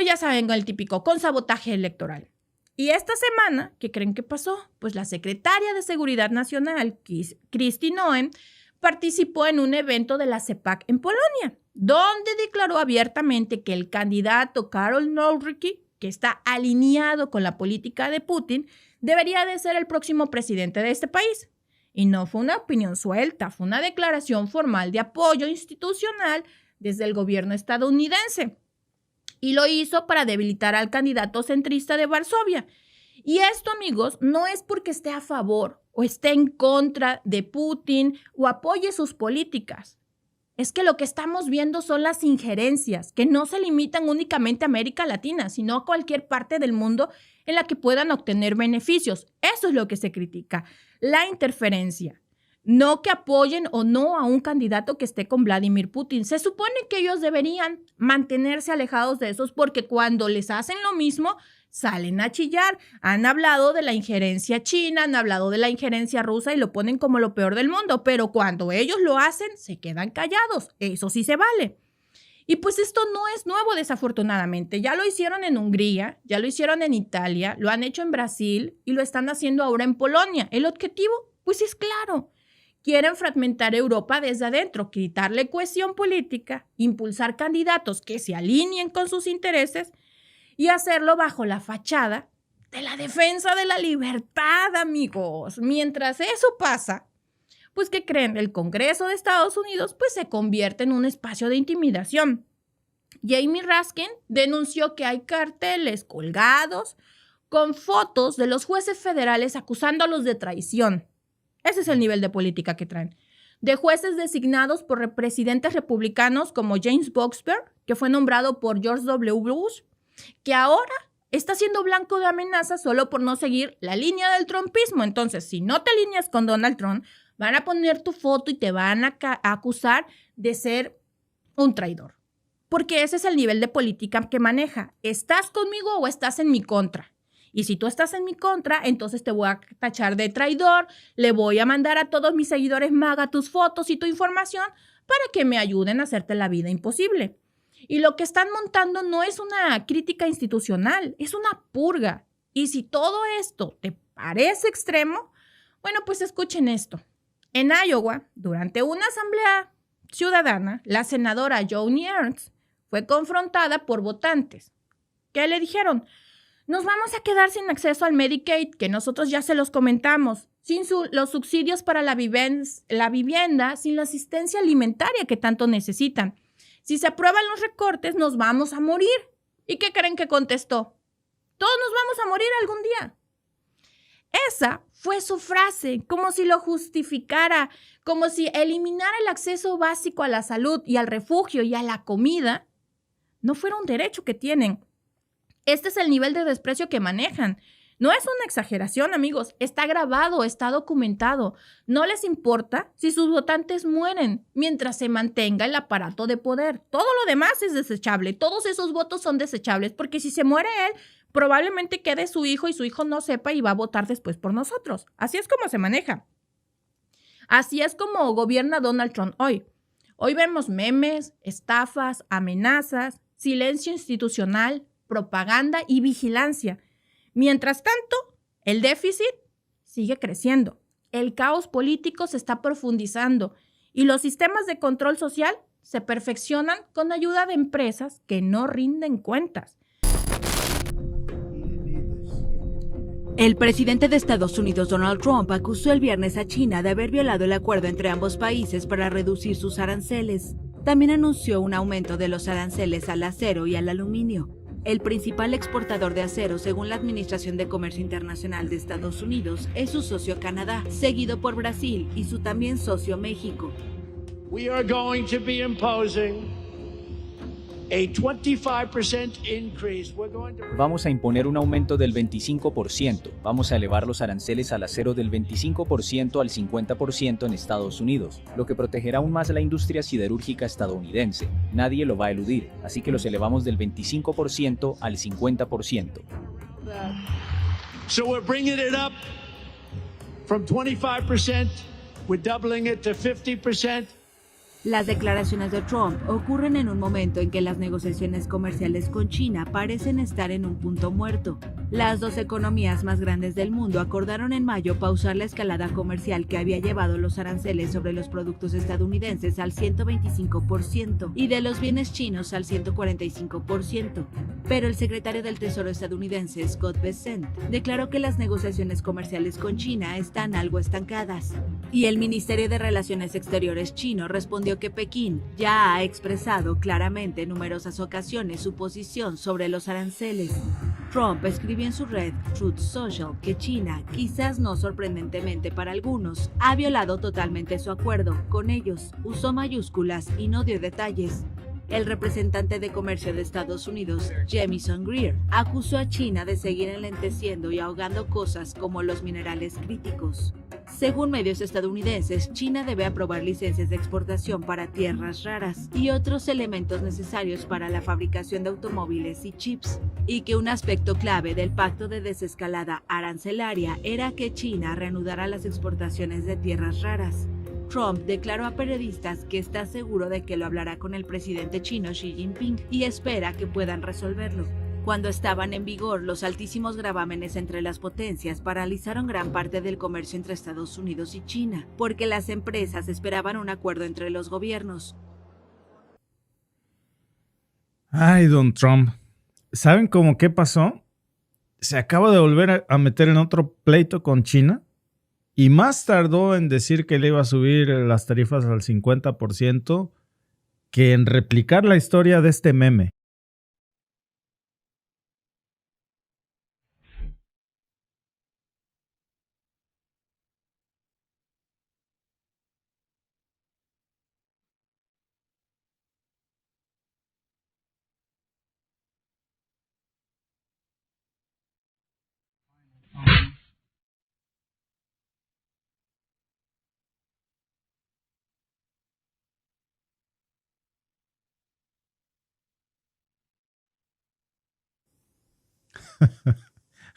ya saben, con el típico, con sabotaje electoral. Y esta semana, ¿qué creen que pasó? Pues la secretaria de Seguridad Nacional, Kristi Noem, participó en un evento de la CEPAC en Polonia, donde declaró abiertamente que el candidato Karol Nawrocki, que está alineado con la política de Putin, debería de ser el próximo presidente de este país. Y no fue una opinión suelta, fue una declaración formal de apoyo institucional desde el gobierno estadounidense. Y lo hizo para debilitar al candidato centrista de Varsovia. Y esto, amigos, no es porque esté a favor o esté en contra de Putin o apoye sus políticas. Es que lo que estamos viendo son las injerencias, que no se limitan únicamente a América Latina, sino a cualquier parte del mundo en la que puedan obtener beneficios. Eso es lo que se critica, la interferencia. no que apoyen o no a un candidato que esté con Vladimir Putin. Se supone que ellos deberían mantenerse alejados de esos porque cuando les hacen lo mismo, salen a chillar. Han hablado de la injerencia china, han hablado de la injerencia rusa y lo ponen como lo peor del mundo, pero cuando ellos lo hacen, se quedan callados. Eso sí se vale. Y pues esto no es nuevo, desafortunadamente. Ya lo hicieron en Hungría, ya lo hicieron en Italia, lo han hecho en Brasil y lo están haciendo ahora en Polonia. El objetivo, pues es claro. Quieren fragmentar Europa desde adentro, quitarle cohesión política, impulsar candidatos que se alineen con sus intereses y hacerlo bajo la fachada de la defensa de la libertad, amigos. Mientras eso pasa, pues ¿qué creen? El Congreso de Estados Unidos pues se convierte en un espacio de intimidación. Jamie Raskin denunció que hay carteles colgados con fotos de los jueces federales acusándolos de traición. Ese es el nivel de política que traen. De jueces designados por presidentes republicanos como James Boxberg, que fue nombrado por George W. Bush, que ahora está siendo blanco de amenazas solo por no seguir la línea del trumpismo. Entonces, si no te alineas con Donald Trump, van a poner tu foto y te van a acusar de ser un traidor. Porque ese es el nivel de política que maneja. ¿Estás conmigo o estás en mi contra? Y si tú estás en mi contra, entonces te voy a tachar de traidor, le voy a mandar a todos mis seguidores MAGA tus fotos y tu información para que me ayuden a hacerte la vida imposible. Y lo que están montando no es una crítica institucional, es una purga. Y si todo esto te parece extremo, bueno, pues escuchen esto. En Iowa, durante una asamblea ciudadana, la senadora Joni Ernst fue confrontada por votantes que le dijeron: nos vamos a quedar sin acceso al Medicaid, que nosotros ya se los comentamos, sin los subsidios para la vivienda, sin la asistencia alimentaria que tanto necesitan. Si se aprueban los recortes, nos vamos a morir. ¿Y qué creen que contestó? Todos nos vamos a morir algún día. Esa fue su frase, como si lo justificara, como si eliminar el acceso básico a la salud y al refugio y a la comida no fuera un derecho que tienen. Este es el nivel de desprecio que manejan. No es una exageración, amigos. Está grabado, está documentado. No les importa si sus votantes mueren mientras se mantenga el aparato de poder. Todo lo demás es desechable. Todos esos votos son desechables porque si se muere él, probablemente quede su hijo y su hijo no sepa y va a votar después por nosotros. Así es como se maneja. Así es como gobierna Donald Trump hoy. Hoy vemos memes, estafas, amenazas, silencio institucional, propaganda y vigilancia. Mientras tanto, el déficit sigue creciendo, el caos político se está profundizando y los sistemas de control social se perfeccionan con ayuda de empresas que no rinden cuentas. El presidente de Estados Unidos, Donald Trump, acusó el viernes a China de haber violado el acuerdo entre ambos países para reducir sus aranceles. También anunció un aumento de los aranceles al acero y al aluminio. El principal exportador de acero, según la Administración de Comercio Internacional de Estados Unidos, es su socio Canadá, seguido por Brasil y su también socio México. We are going to be imposing a 25% increase. Vamos a imponer un aumento del 25%. Vamos a elevar los aranceles al acero del 25% al 50% en Estados Unidos, lo que protegerá aún más a la industria siderúrgica estadounidense. Nadie lo va a eludir, así que los elevamos del 25% al 50%. So we're bringing it up from 25%, we're doubling it to 50%. Las declaraciones de Trump ocurren en un momento en que las negociaciones comerciales con China parecen estar en un punto muerto. Las dos economías más grandes del mundo acordaron en mayo pausar la escalada comercial que había llevado los aranceles sobre los productos estadounidenses al 125% y de los bienes chinos al 145%. Pero el secretario del Tesoro estadounidense, Scott Bessent, declaró que las negociaciones comerciales con China están algo estancadas. Y el Ministerio de Relaciones Exteriores chino respondió que Pekín ya ha expresado claramente en numerosas ocasiones su posición sobre los aranceles. Trump escribió en su red Truth Social que China, quizás no sorprendentemente para algunos, ha violado totalmente su acuerdo con ellos, usó mayúsculas y no dio detalles. El representante de comercio de Estados Unidos, Jamieson Greer, acusó a China de seguir enlenteciendo y ahogando cosas como los minerales críticos. Según medios estadounidenses, China debe aprobar licencias de exportación para tierras raras y otros elementos necesarios para la fabricación de automóviles y chips, y que un aspecto clave del pacto de desescalada arancelaria era que China reanudara las exportaciones de tierras raras. Trump declaró a periodistas que está seguro de que lo hablará con el presidente chino Xi Jinping y espera que puedan resolverlo. Cuando estaban en vigor, los altísimos gravámenes entre las potencias paralizaron gran parte del comercio entre Estados Unidos y China, porque las empresas esperaban un acuerdo entre los gobiernos. Ay, don Trump. ¿Saben cómo qué pasó? Se acaba de volver a meter en otro pleito con China y más tardó en decir que le iba a subir las tarifas al 50% que en replicar la historia de este meme.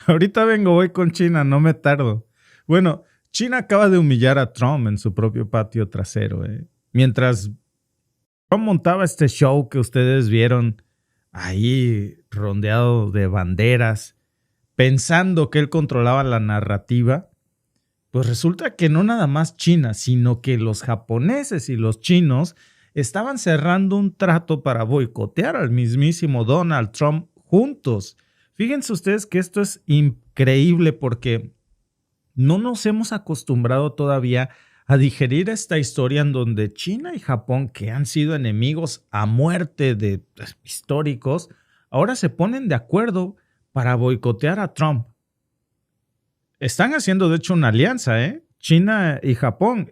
Ahorita voy con China, no me tardo. Bueno, China acaba de humillar a Trump en su propio patio trasero. Mientras Trump montaba este show que ustedes vieron ahí rondeado de banderas, pensando que él controlaba la narrativa, pues resulta que no nada más China, sino que los japoneses y los chinos estaban cerrando un trato para boicotear al mismísimo Donald Trump juntos. Fíjense ustedes que esto es increíble porque no nos hemos acostumbrado todavía a digerir esta historia en donde China y Japón, que han sido enemigos a muerte históricos, ahora se ponen de acuerdo para boicotear a Trump. Están haciendo de hecho una alianza, China y Japón,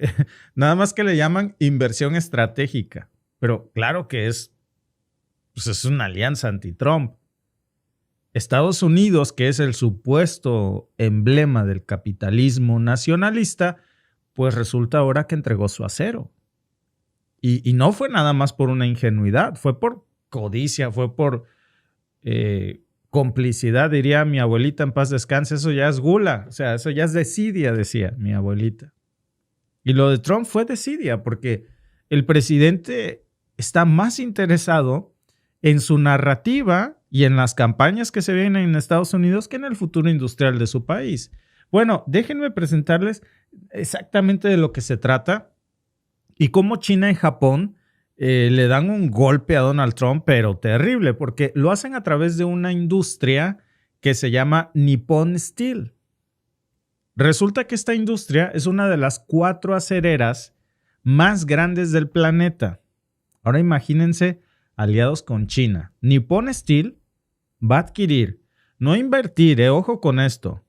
nada más que le llaman inversión estratégica, pero claro que es una alianza anti-Trump. Estados Unidos, que es el supuesto emblema del capitalismo nacionalista, pues resulta ahora que entregó su acero. Y no fue nada más por una ingenuidad, fue por codicia, fue por complicidad, diría mi abuelita en paz descanse, eso ya es gula, o sea, eso ya es desidia, decía mi abuelita. Y lo de Trump fue desidia porque el presidente está más interesado en su narrativa y en las campañas que se vienen en Estados Unidos que en el futuro industrial de su país. Bueno, déjenme presentarles exactamente de lo que se trata y cómo China y Japón le dan un golpe a Donald Trump, pero terrible, porque lo hacen a través de una industria que se llama Nippon Steel. Resulta que esta industria es una de las 4 acereras más grandes del planeta. Ahora imagínense aliados con China. Nippon Steel va a adquirir, no invertir, ojo con esto,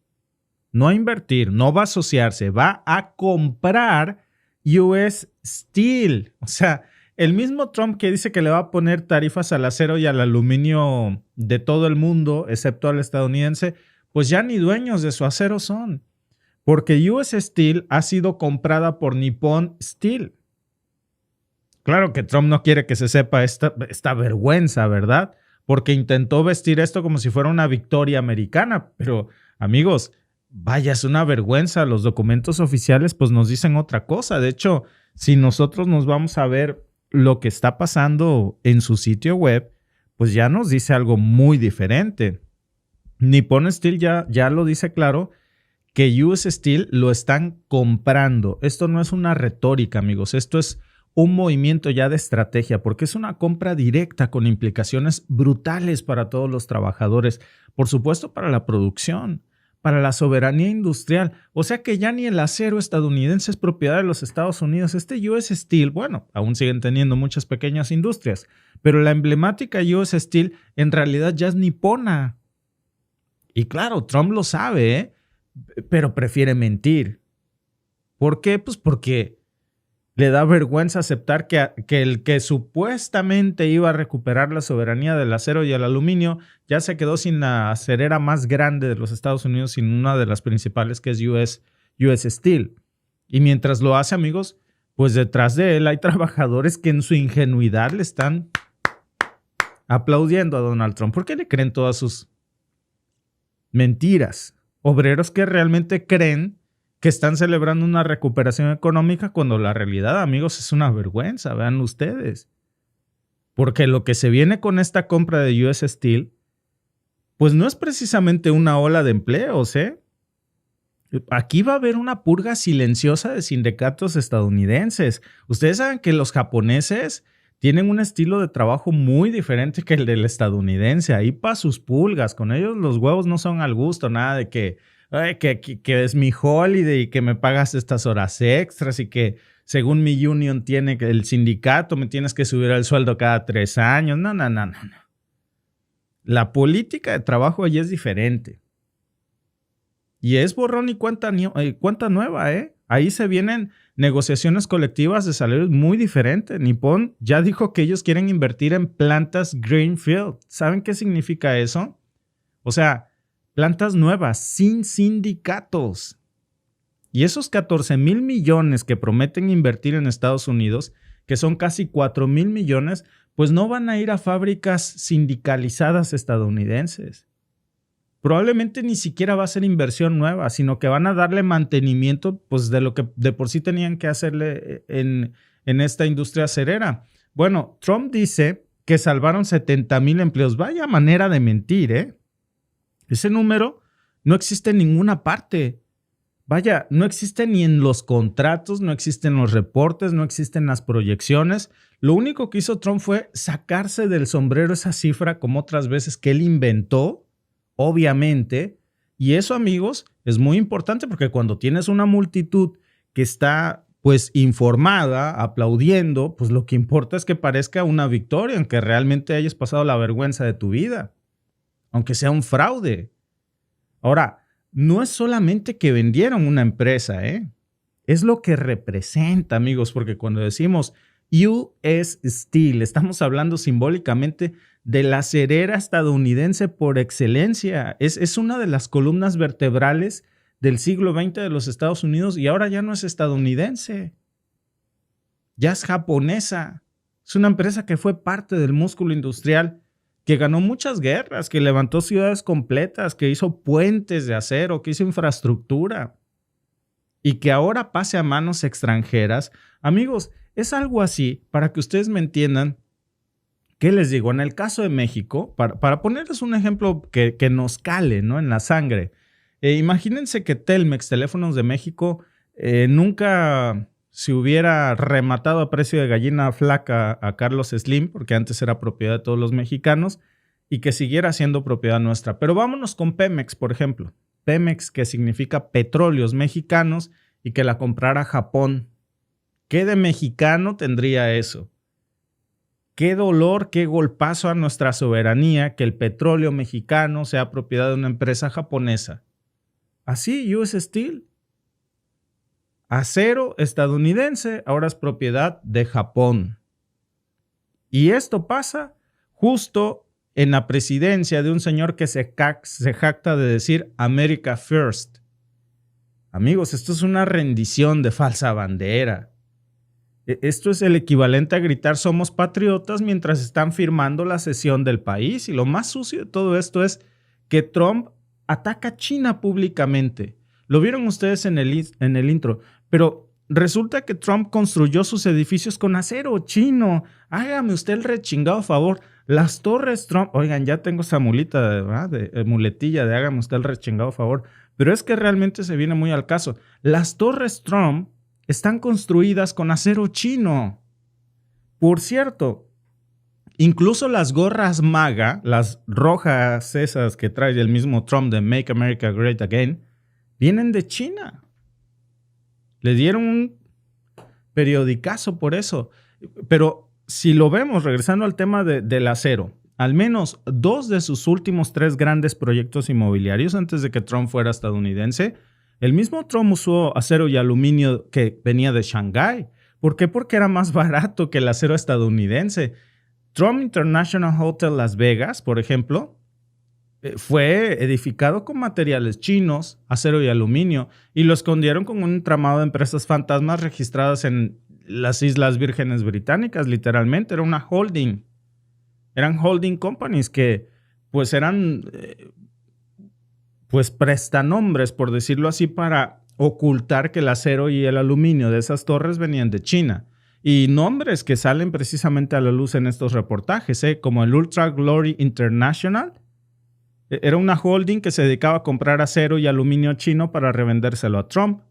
no invertir, no va a asociarse, va a comprar US Steel. O sea, el mismo Trump que dice que le va a poner tarifas al acero y al aluminio de todo el mundo, excepto al estadounidense, pues ya ni dueños de su acero son, porque US Steel ha sido comprada por Nippon Steel. Claro que Trump no quiere que se sepa esta vergüenza, ¿verdad? Porque intentó vestir esto como si fuera una victoria americana. Pero, amigos, vaya, es una vergüenza. Los documentos oficiales pues nos dicen otra cosa. De hecho, si nosotros nos vamos a ver lo que está pasando en su sitio web, pues ya nos dice algo muy diferente. Nippon Steel ya lo dice claro, que US Steel lo están comprando. Esto no es una retórica, amigos. Esto es un movimiento ya de estrategia, porque es una compra directa con implicaciones brutales para todos los trabajadores, por supuesto para la producción, para la soberanía industrial. O sea que ya ni el acero estadounidense es propiedad de los Estados Unidos. Este US Steel, bueno, aún siguen teniendo muchas pequeñas industrias, pero la emblemática US Steel en realidad ya es nipona. Y claro, Trump lo sabe, pero prefiere mentir. ¿Por qué? Pues porque le da vergüenza aceptar que el que supuestamente iba a recuperar la soberanía del acero y el aluminio ya se quedó sin la acerera más grande de los Estados Unidos, sin una de las principales que es US Steel. Y mientras lo hace, amigos, pues detrás de él hay trabajadores que en su ingenuidad le están aplaudiendo a Donald Trump. ¿Por qué le creen todas sus mentiras? Obreros que realmente creen que están celebrando una recuperación económica cuando la realidad, amigos, es una vergüenza. Vean ustedes. Porque lo que se viene con esta compra de US Steel, pues no es precisamente una ola de empleos, ¿eh? Aquí va a haber una purga silenciosa de sindicatos estadounidenses. Ustedes saben que los japoneses tienen un estilo de trabajo muy diferente que el del estadounidense. Ahí pa' sus pulgas. Con ellos los huevos no son al gusto. Nada de que es mi holiday y que me pagas estas horas extras y que según mi union tiene el sindicato me tienes que subir el sueldo cada 3 años. No. La política de trabajo allí es diferente. Y es borrón y cuenta nueva, ¿eh? Ahí se vienen negociaciones colectivas de salarios muy diferentes. Nippon ya dijo que ellos quieren invertir en plantas Greenfield. ¿Saben qué significa eso? O sea, plantas nuevas, sin sindicatos. Y esos 14,000 millones que prometen invertir en Estados Unidos, que son casi 4,000 millones, pues no van a ir a fábricas sindicalizadas estadounidenses. Probablemente ni siquiera va a ser inversión nueva, sino que van a darle mantenimiento pues, de lo que de por sí tenían que hacerle en esta industria acerera. Bueno, Trump dice que salvaron 70,000 empleos. Vaya manera de mentir, ¿eh? Ese número no existe en ninguna parte. Vaya, no existe ni en los contratos, no existen los reportes, no existen las proyecciones. Lo único que hizo Trump fue sacarse del sombrero esa cifra como otras veces que él inventó. Obviamente, y eso, amigos, es muy importante porque cuando tienes una multitud que está pues informada, aplaudiendo, pues lo que importa es que parezca una victoria, aunque realmente hayas pasado la vergüenza de tu vida, aunque sea un fraude. Ahora, no es solamente que vendieron una empresa, es lo que representa, amigos, porque cuando decimos US Steel, estamos hablando simbólicamente de la acerera estadounidense por excelencia. Es una de las columnas vertebrales del siglo XX de los Estados Unidos y ahora ya no es estadounidense. Ya es japonesa. Es una empresa que fue parte del músculo industrial, que ganó muchas guerras, que levantó ciudades completas, que hizo puentes de acero, que hizo infraestructura y que ahora pase a manos extranjeras. Amigos, es algo así, para que ustedes me entiendan. ¿Qué les digo? En el caso de México, para ponerles un ejemplo que nos cale, ¿no? En la sangre. Imagínense que Telmex, Teléfonos de México, nunca se hubiera rematado a precio de gallina flaca a Carlos Slim, porque antes era propiedad de todos los mexicanos, y que siguiera siendo propiedad nuestra. Pero vámonos con Pemex, por ejemplo. Pemex, que significa petróleos mexicanos, y que la comprara Japón. ¿Qué de mexicano tendría eso? Qué dolor, qué golpazo a nuestra soberanía que el petróleo mexicano sea propiedad de una empresa japonesa. Así, US Steel. Acero estadounidense ahora es propiedad de Japón. Y esto pasa justo en la presidencia de un señor que se jacta de decir America First. Amigos, esto es una rendición de falsa bandera. Esto es el equivalente a gritar somos patriotas mientras están firmando la cesión del país. Y lo más sucio de todo esto es que Trump ataca a China públicamente. Lo vieron ustedes en el intro. Pero resulta que Trump construyó sus edificios con acero chino. Hágame usted el rechingado favor. Las torres Trump... Oigan, ya tengo esa muletilla de hágame usted el rechingado favor. Pero es que realmente se viene muy al caso. Las torres Trump están construidas con acero chino. Por cierto, incluso las gorras MAGA, las rojas esas que trae el mismo Trump de Make America Great Again, vienen de China. Le dieron un periodicazo por eso. Pero si lo vemos, regresando al tema del acero, al menos 2 de sus últimos 3 grandes proyectos inmobiliarios antes de que Trump fuera estadounidense, el mismo Trump usó acero y aluminio que venía de Shanghái. ¿Por qué? Porque era más barato que el acero estadounidense. Trump International Hotel Las Vegas, por ejemplo, fue edificado con materiales chinos, acero y aluminio, y lo escondieron con un entramado de empresas fantasmas registradas en las Islas Vírgenes Británicas, literalmente. Era una holding. Eran holding companies que pues eran pues prestanombres, por decirlo así, para ocultar que el acero y el aluminio de esas torres venían de China. Y nombres que salen precisamente a la luz en estos reportajes, como el Ultra Glory International. Era una holding que se dedicaba a comprar acero y aluminio chino para revendérselo a Trump,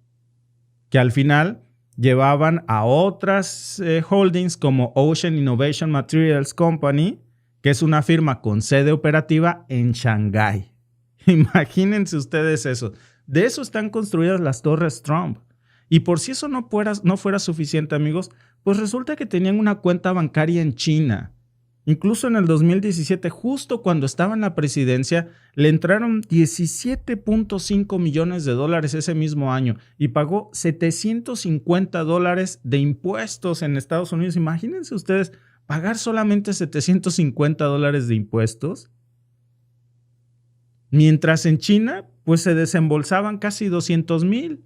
que al final llevaban a otras holdings como Ocean Innovation Materials Company, que es una firma con sede operativa en Shanghái. Imagínense ustedes eso. De eso están construidas las torres Trump. Y por si eso no fuera suficiente, amigos, pues resulta que tenían una cuenta bancaria en China. Incluso en el 2017, justo cuando estaba en la presidencia, le entraron $17.5 millones ese mismo año y pagó $750 de impuestos en Estados Unidos. Imagínense ustedes pagar solamente $750 de impuestos. Mientras en China, pues se desembolsaban casi 200,000.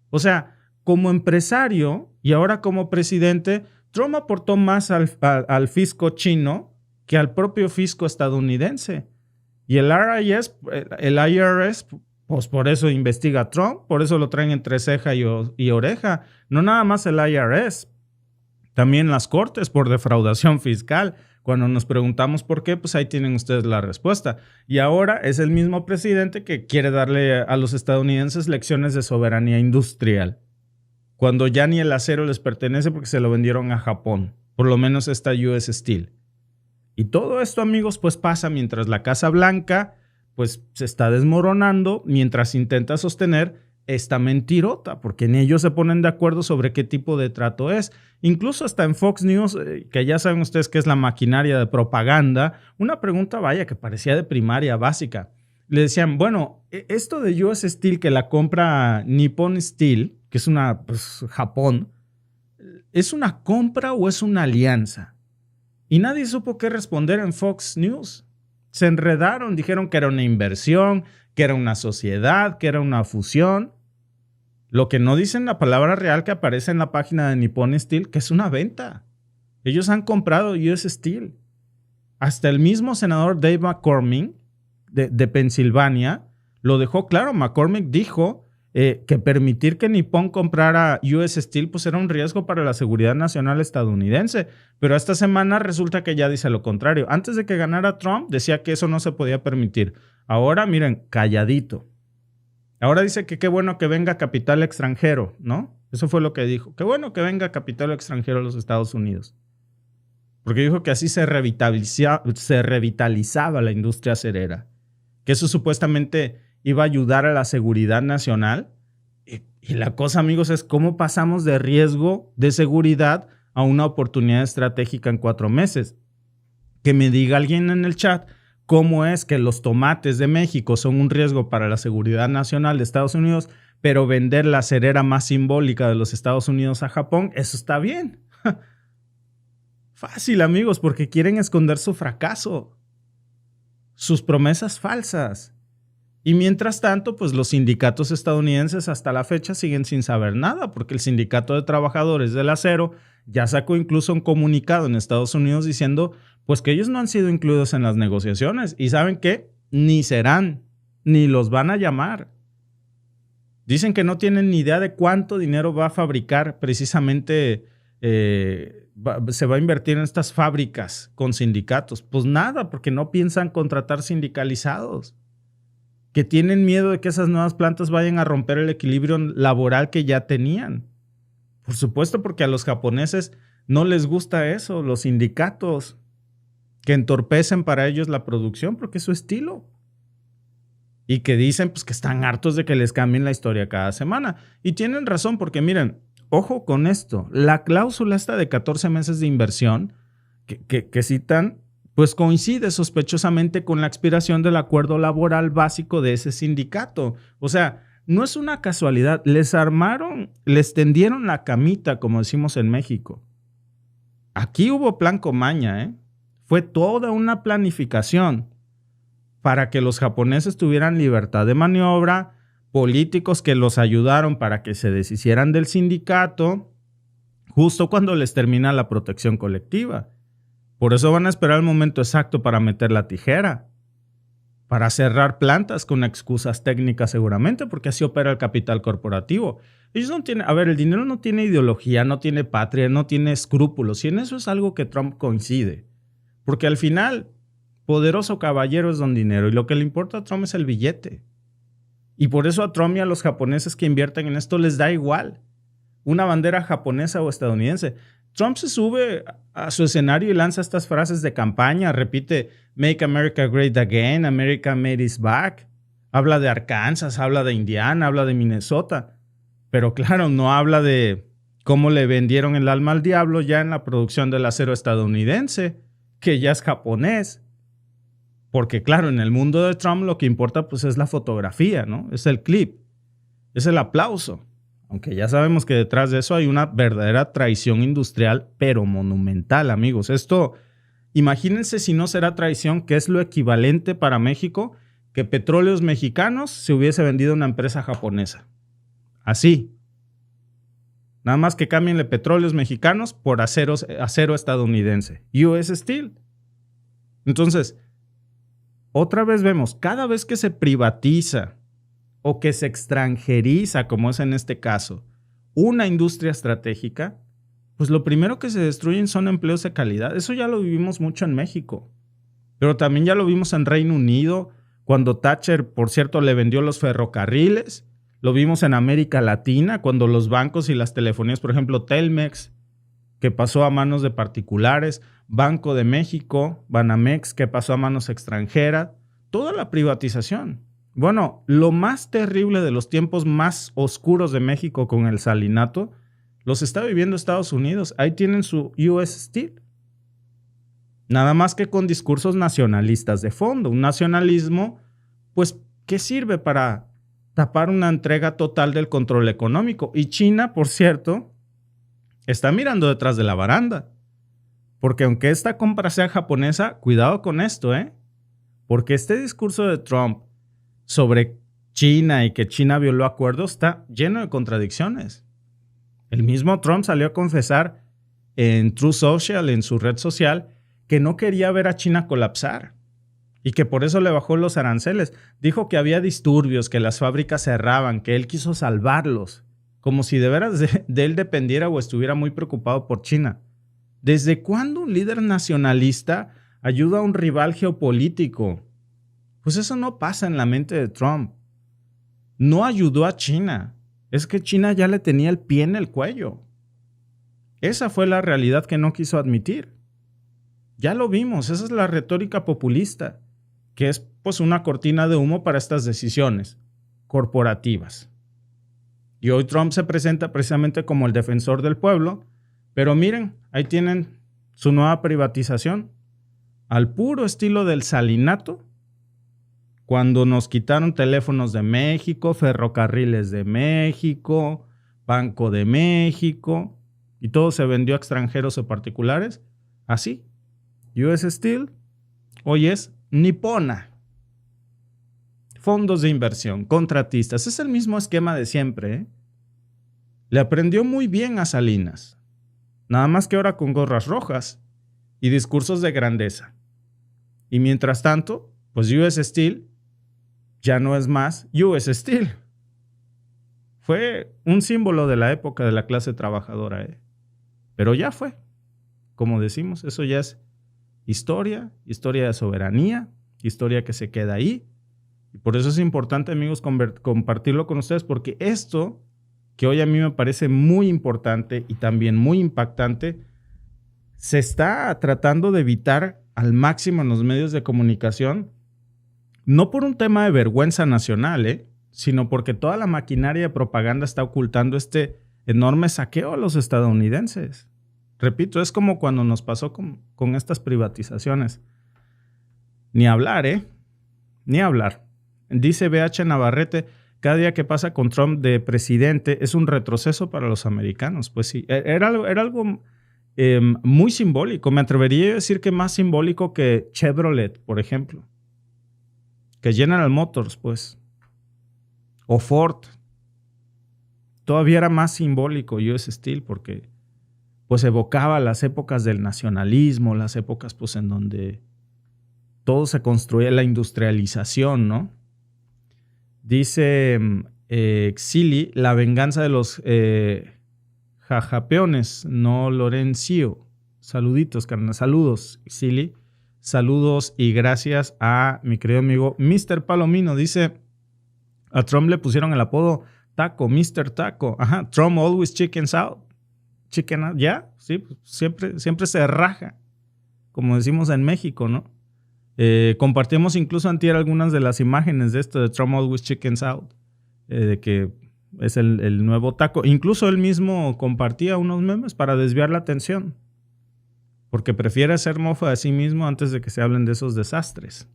O sea, como empresario y ahora como presidente, Trump aportó más al fisco chino que al propio fisco estadounidense. Y el IRS, pues por eso investiga a Trump, por eso lo traen entre ceja y oreja. No nada más el IRS, también las cortes por defraudación fiscal. Cuando nos preguntamos por qué, pues ahí tienen ustedes la respuesta. Y ahora es el mismo presidente que quiere darle a los estadounidenses lecciones de soberanía industrial, cuando ya ni el acero les pertenece porque se lo vendieron a Japón, por lo menos esta US Steel. Y todo esto, amigos, pues pasa mientras la Casa Blanca pues se está desmoronando, mientras intenta sostener esta mentirota, porque ni ellos se ponen de acuerdo sobre qué tipo de trato es. Incluso hasta en Fox News, que ya saben ustedes que es la maquinaria de propaganda, una pregunta, vaya, que parecía de primaria básica. Le decían, bueno, esto de US Steel que la compra Nippon Steel, que es Japón, ¿es una compra o es una alianza? Y nadie supo qué responder en Fox News. Se enredaron, dijeron que era una inversión, que era una sociedad, que era una fusión. Lo que no dicen la palabra real que aparece en la página de Nippon Steel, que es una venta. Ellos han comprado US Steel. Hasta el mismo senador Dave McCormick de Pensilvania lo dejó claro. McCormick dijo que permitir que Nippon comprara US Steel pues era un riesgo para la seguridad nacional estadounidense. Pero esta semana resulta que ya dice lo contrario. Antes de que ganara Trump decía que eso no se podía permitir. Ahora, miren, calladito. Ahora dice que qué bueno que venga capital extranjero, ¿no? Eso fue lo que dijo. Qué bueno que venga capital extranjero a los Estados Unidos. Porque dijo que así se revitalizaba la industria acerera. Que eso supuestamente iba a ayudar a la seguridad nacional. Y la cosa, amigos, es cómo pasamos de riesgo de seguridad a una oportunidad estratégica en 4 meses. Que me diga alguien en el chat cómo es que los tomates de México son un riesgo para la seguridad nacional de Estados Unidos, pero vender la acerera más simbólica de los Estados Unidos a Japón, eso está bien. Fácil, amigos, porque quieren esconder su fracaso, sus promesas falsas. Y mientras tanto, pues los sindicatos estadounidenses hasta la fecha siguen sin saber nada, porque el Sindicato de Trabajadores del Acero ya sacó incluso un comunicado en Estados Unidos diciendo pues que ellos no han sido incluidos en las negociaciones. ¿Y saben qué? Ni serán, ni los van a llamar. Dicen que no tienen ni idea de cuánto dinero va a fabricar precisamente, se va a invertir en estas fábricas con sindicatos. Pues nada, porque no piensan contratar sindicalizados. Que tienen miedo de que esas nuevas plantas vayan a romper el equilibrio laboral que ya tenían. Por supuesto, porque a los japoneses no les gusta eso, los sindicatos que entorpecen para ellos la producción, porque es su estilo. Y que dicen pues, que están hartos de que les cambien la historia cada semana. Y tienen razón, porque miren, ojo con esto, la cláusula esta de 14 meses de inversión que citan, pues coincide sospechosamente con la expiración del acuerdo laboral básico de ese sindicato. O sea, no es una casualidad, les tendieron la camita, como decimos en México. Aquí hubo plan con maña, Fue toda una planificación. para que los japoneses tuvieran libertad de maniobra, políticos que los ayudaron para que se deshicieran del sindicato, justo cuando les termina la protección colectiva. Por eso van a esperar el momento exacto para meter la tijera, para cerrar plantas con excusas técnicas seguramente, porque así opera el capital corporativo. Ellos no tienen, el dinero no tiene ideología, no tiene patria, no tiene escrúpulos, y en eso es algo que Trump coincide. Porque al final, poderoso caballero es don dinero, y lo que le importa a Trump es el billete. Y por eso a Trump y a los japoneses que invierten en esto les da igual una bandera japonesa o estadounidense. Trump se sube a su escenario y lanza estas frases de campaña, repite Make America Great Again, America Made It Back, habla de Arkansas, habla de Indiana, habla de Minnesota, pero claro, no habla de cómo le vendieron el alma al diablo ya en la producción del acero estadounidense, que ya es japonés. Porque claro, en el mundo de Trump lo que importa pues es la fotografía, ¿no? Es el clip, es el aplauso. Aunque ya sabemos que detrás de eso hay una verdadera traición industrial, pero monumental, amigos. Esto, imagínense si no será traición, que es lo equivalente para México que Petróleos Mexicanos se hubiese vendido a una empresa japonesa. Así. Nada más que cámbienle Petróleos Mexicanos por acero estadounidense. US Steel. Entonces, otra vez vemos, cada vez que se privatiza o que se extranjeriza, como es en este caso, una industria estratégica, pues lo primero que se destruyen son empleos de calidad. Eso ya lo vivimos mucho en México, pero también ya lo vimos en Reino Unido, cuando Thatcher, por cierto, le vendió los ferrocarriles. Lo vimos en América Latina, cuando los bancos y las telefonías, por ejemplo, Telmex, que pasó a manos de particulares, Banco de México, Banamex, que pasó a manos extranjeras, toda la privatización. Bueno, lo más terrible de los tiempos más oscuros de México con el salinato, los está viviendo Estados Unidos. Ahí tienen su US Steel. Nada más que con discursos nacionalistas de fondo. Un nacionalismo, pues, ¿qué sirve para tapar una entrega total del control económico? Y China, por cierto, está mirando detrás de la baranda. Porque aunque esta compra sea japonesa, cuidado con esto, Porque este discurso de Trump sobre China y que China violó acuerdos está lleno de contradicciones. El mismo Trump salió a confesar en Truth Social, en su red social, que no quería ver a China colapsar y que por eso le bajó los aranceles. Dijo que había disturbios, que las fábricas cerraban, que él quiso salvarlos, como si de veras de él dependiera o estuviera muy preocupado por China. ¿Desde cuándo un líder nacionalista ayuda a un rival geopolítico? Pues eso no pasa en la mente de Trump. No ayudó a China. Es que China ya le tenía el pie en el cuello. Esa fue la realidad que no quiso admitir. Ya lo vimos, esa es la retórica populista, que es pues una cortina de humo para estas decisiones corporativas. Y hoy Trump se presenta precisamente como el defensor del pueblo, pero miren, ahí tienen su nueva privatización, al puro estilo del salinato, cuando nos quitaron teléfonos de México, ferrocarriles de México, Banco de México, y todo se vendió a extranjeros o particulares. Así, US Steel hoy es Nippona. Fondos de inversión, contratistas, es el mismo esquema de siempre, Le aprendió muy bien a Salinas, nada más que ahora con gorras rojas y discursos de grandeza. Y mientras tanto, pues US Steel ya no es más US Steel. Fue un símbolo de la época de la clase trabajadora, Pero ya fue. Como decimos, eso ya es historia de soberanía, historia que se queda ahí. Y por eso es importante, amigos, compartirlo con ustedes, porque esto, que hoy a mí me parece muy importante y también muy impactante, se está tratando de evitar al máximo en los medios de comunicación, no por un tema de vergüenza nacional, sino porque toda la maquinaria de propaganda está ocultando este enorme saqueo a los estadounidenses. Repito, es como cuando nos pasó con estas privatizaciones. Ni hablar, Ni hablar. Dice BH Navarrete, cada día que pasa con Trump de presidente es un retroceso para los americanos. Pues sí, era algo muy simbólico. Me atrevería a decir que más simbólico que Chevrolet, por ejemplo. que General Motors, pues, o Ford. Todavía era más simbólico US Steel porque pues evocaba las épocas del nacionalismo, las épocas pues en donde todo se construía, la industrialización, ¿no? Dice Xili, la venganza de los jajapeones, no Lorencio. Saluditos, carnal, saludos, Xili. Saludos y gracias a mi querido amigo Mr. Palomino. Dice, a Trump le pusieron el apodo Taco, Mr. Taco. Ajá, Trump always chickens out. Chicken out, ¿ya? Sí, pues siempre se raja, como decimos en México, ¿no? Compartimos incluso antier algunas de las imágenes de esto de Trump always chickens out, de que es el nuevo taco. Incluso él mismo compartía unos memes para desviar la atención, porque prefiere hacer mofa de sí mismo antes de que se hablen de esos desastres.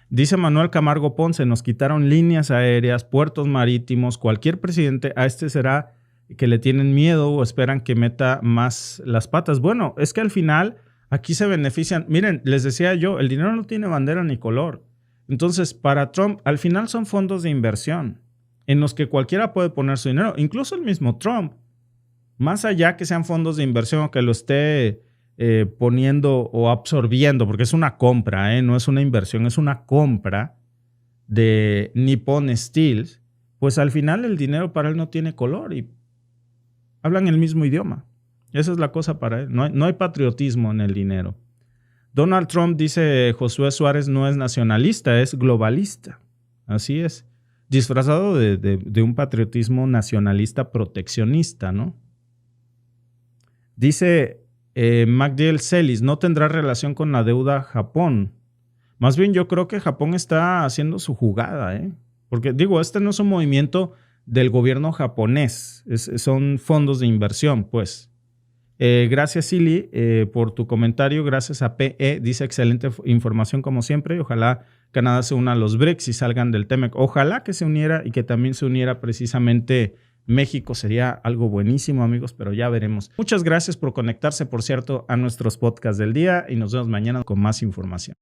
Dice Manuel Camargo Ponce, nos quitaron líneas aéreas, puertos marítimos, cualquier presidente, a este será que le tienen miedo o esperan que meta más las patas. Bueno, es que al final aquí se benefician. Miren, les decía yo, el dinero no tiene bandera ni color. Entonces, para Trump, al final son fondos de inversión en los que cualquiera puede poner su dinero, incluso el mismo Trump. Más allá que sean fondos de inversión o que lo esté poniendo o absorbiendo, porque es una compra, no es una inversión, es una compra de Nippon Steel, pues al final el dinero para él no tiene color y hablan el mismo idioma. Esa es la cosa para él. No hay patriotismo en el dinero. Donald Trump, dice Josué Suárez, no es nacionalista, es globalista. Así es. Disfrazado de un patriotismo nacionalista proteccionista, ¿no? Dice Magdiel Celis, no tendrá relación con la deuda Japón. Más bien yo creo que Japón está haciendo su jugada, Porque digo, este no es un movimiento del gobierno japonés, son fondos de inversión, pues. Gracias, Silly, por tu comentario. Gracias a PE, dice excelente información como siempre. Y ojalá Canadá se una a los BRICS y salgan del TEMEC. Ojalá que se uniera y que también se uniera precisamente México. Sería algo buenísimo, amigos, pero ya veremos. Muchas gracias por conectarse, por cierto, a nuestros podcasts del día y nos vemos mañana con más información.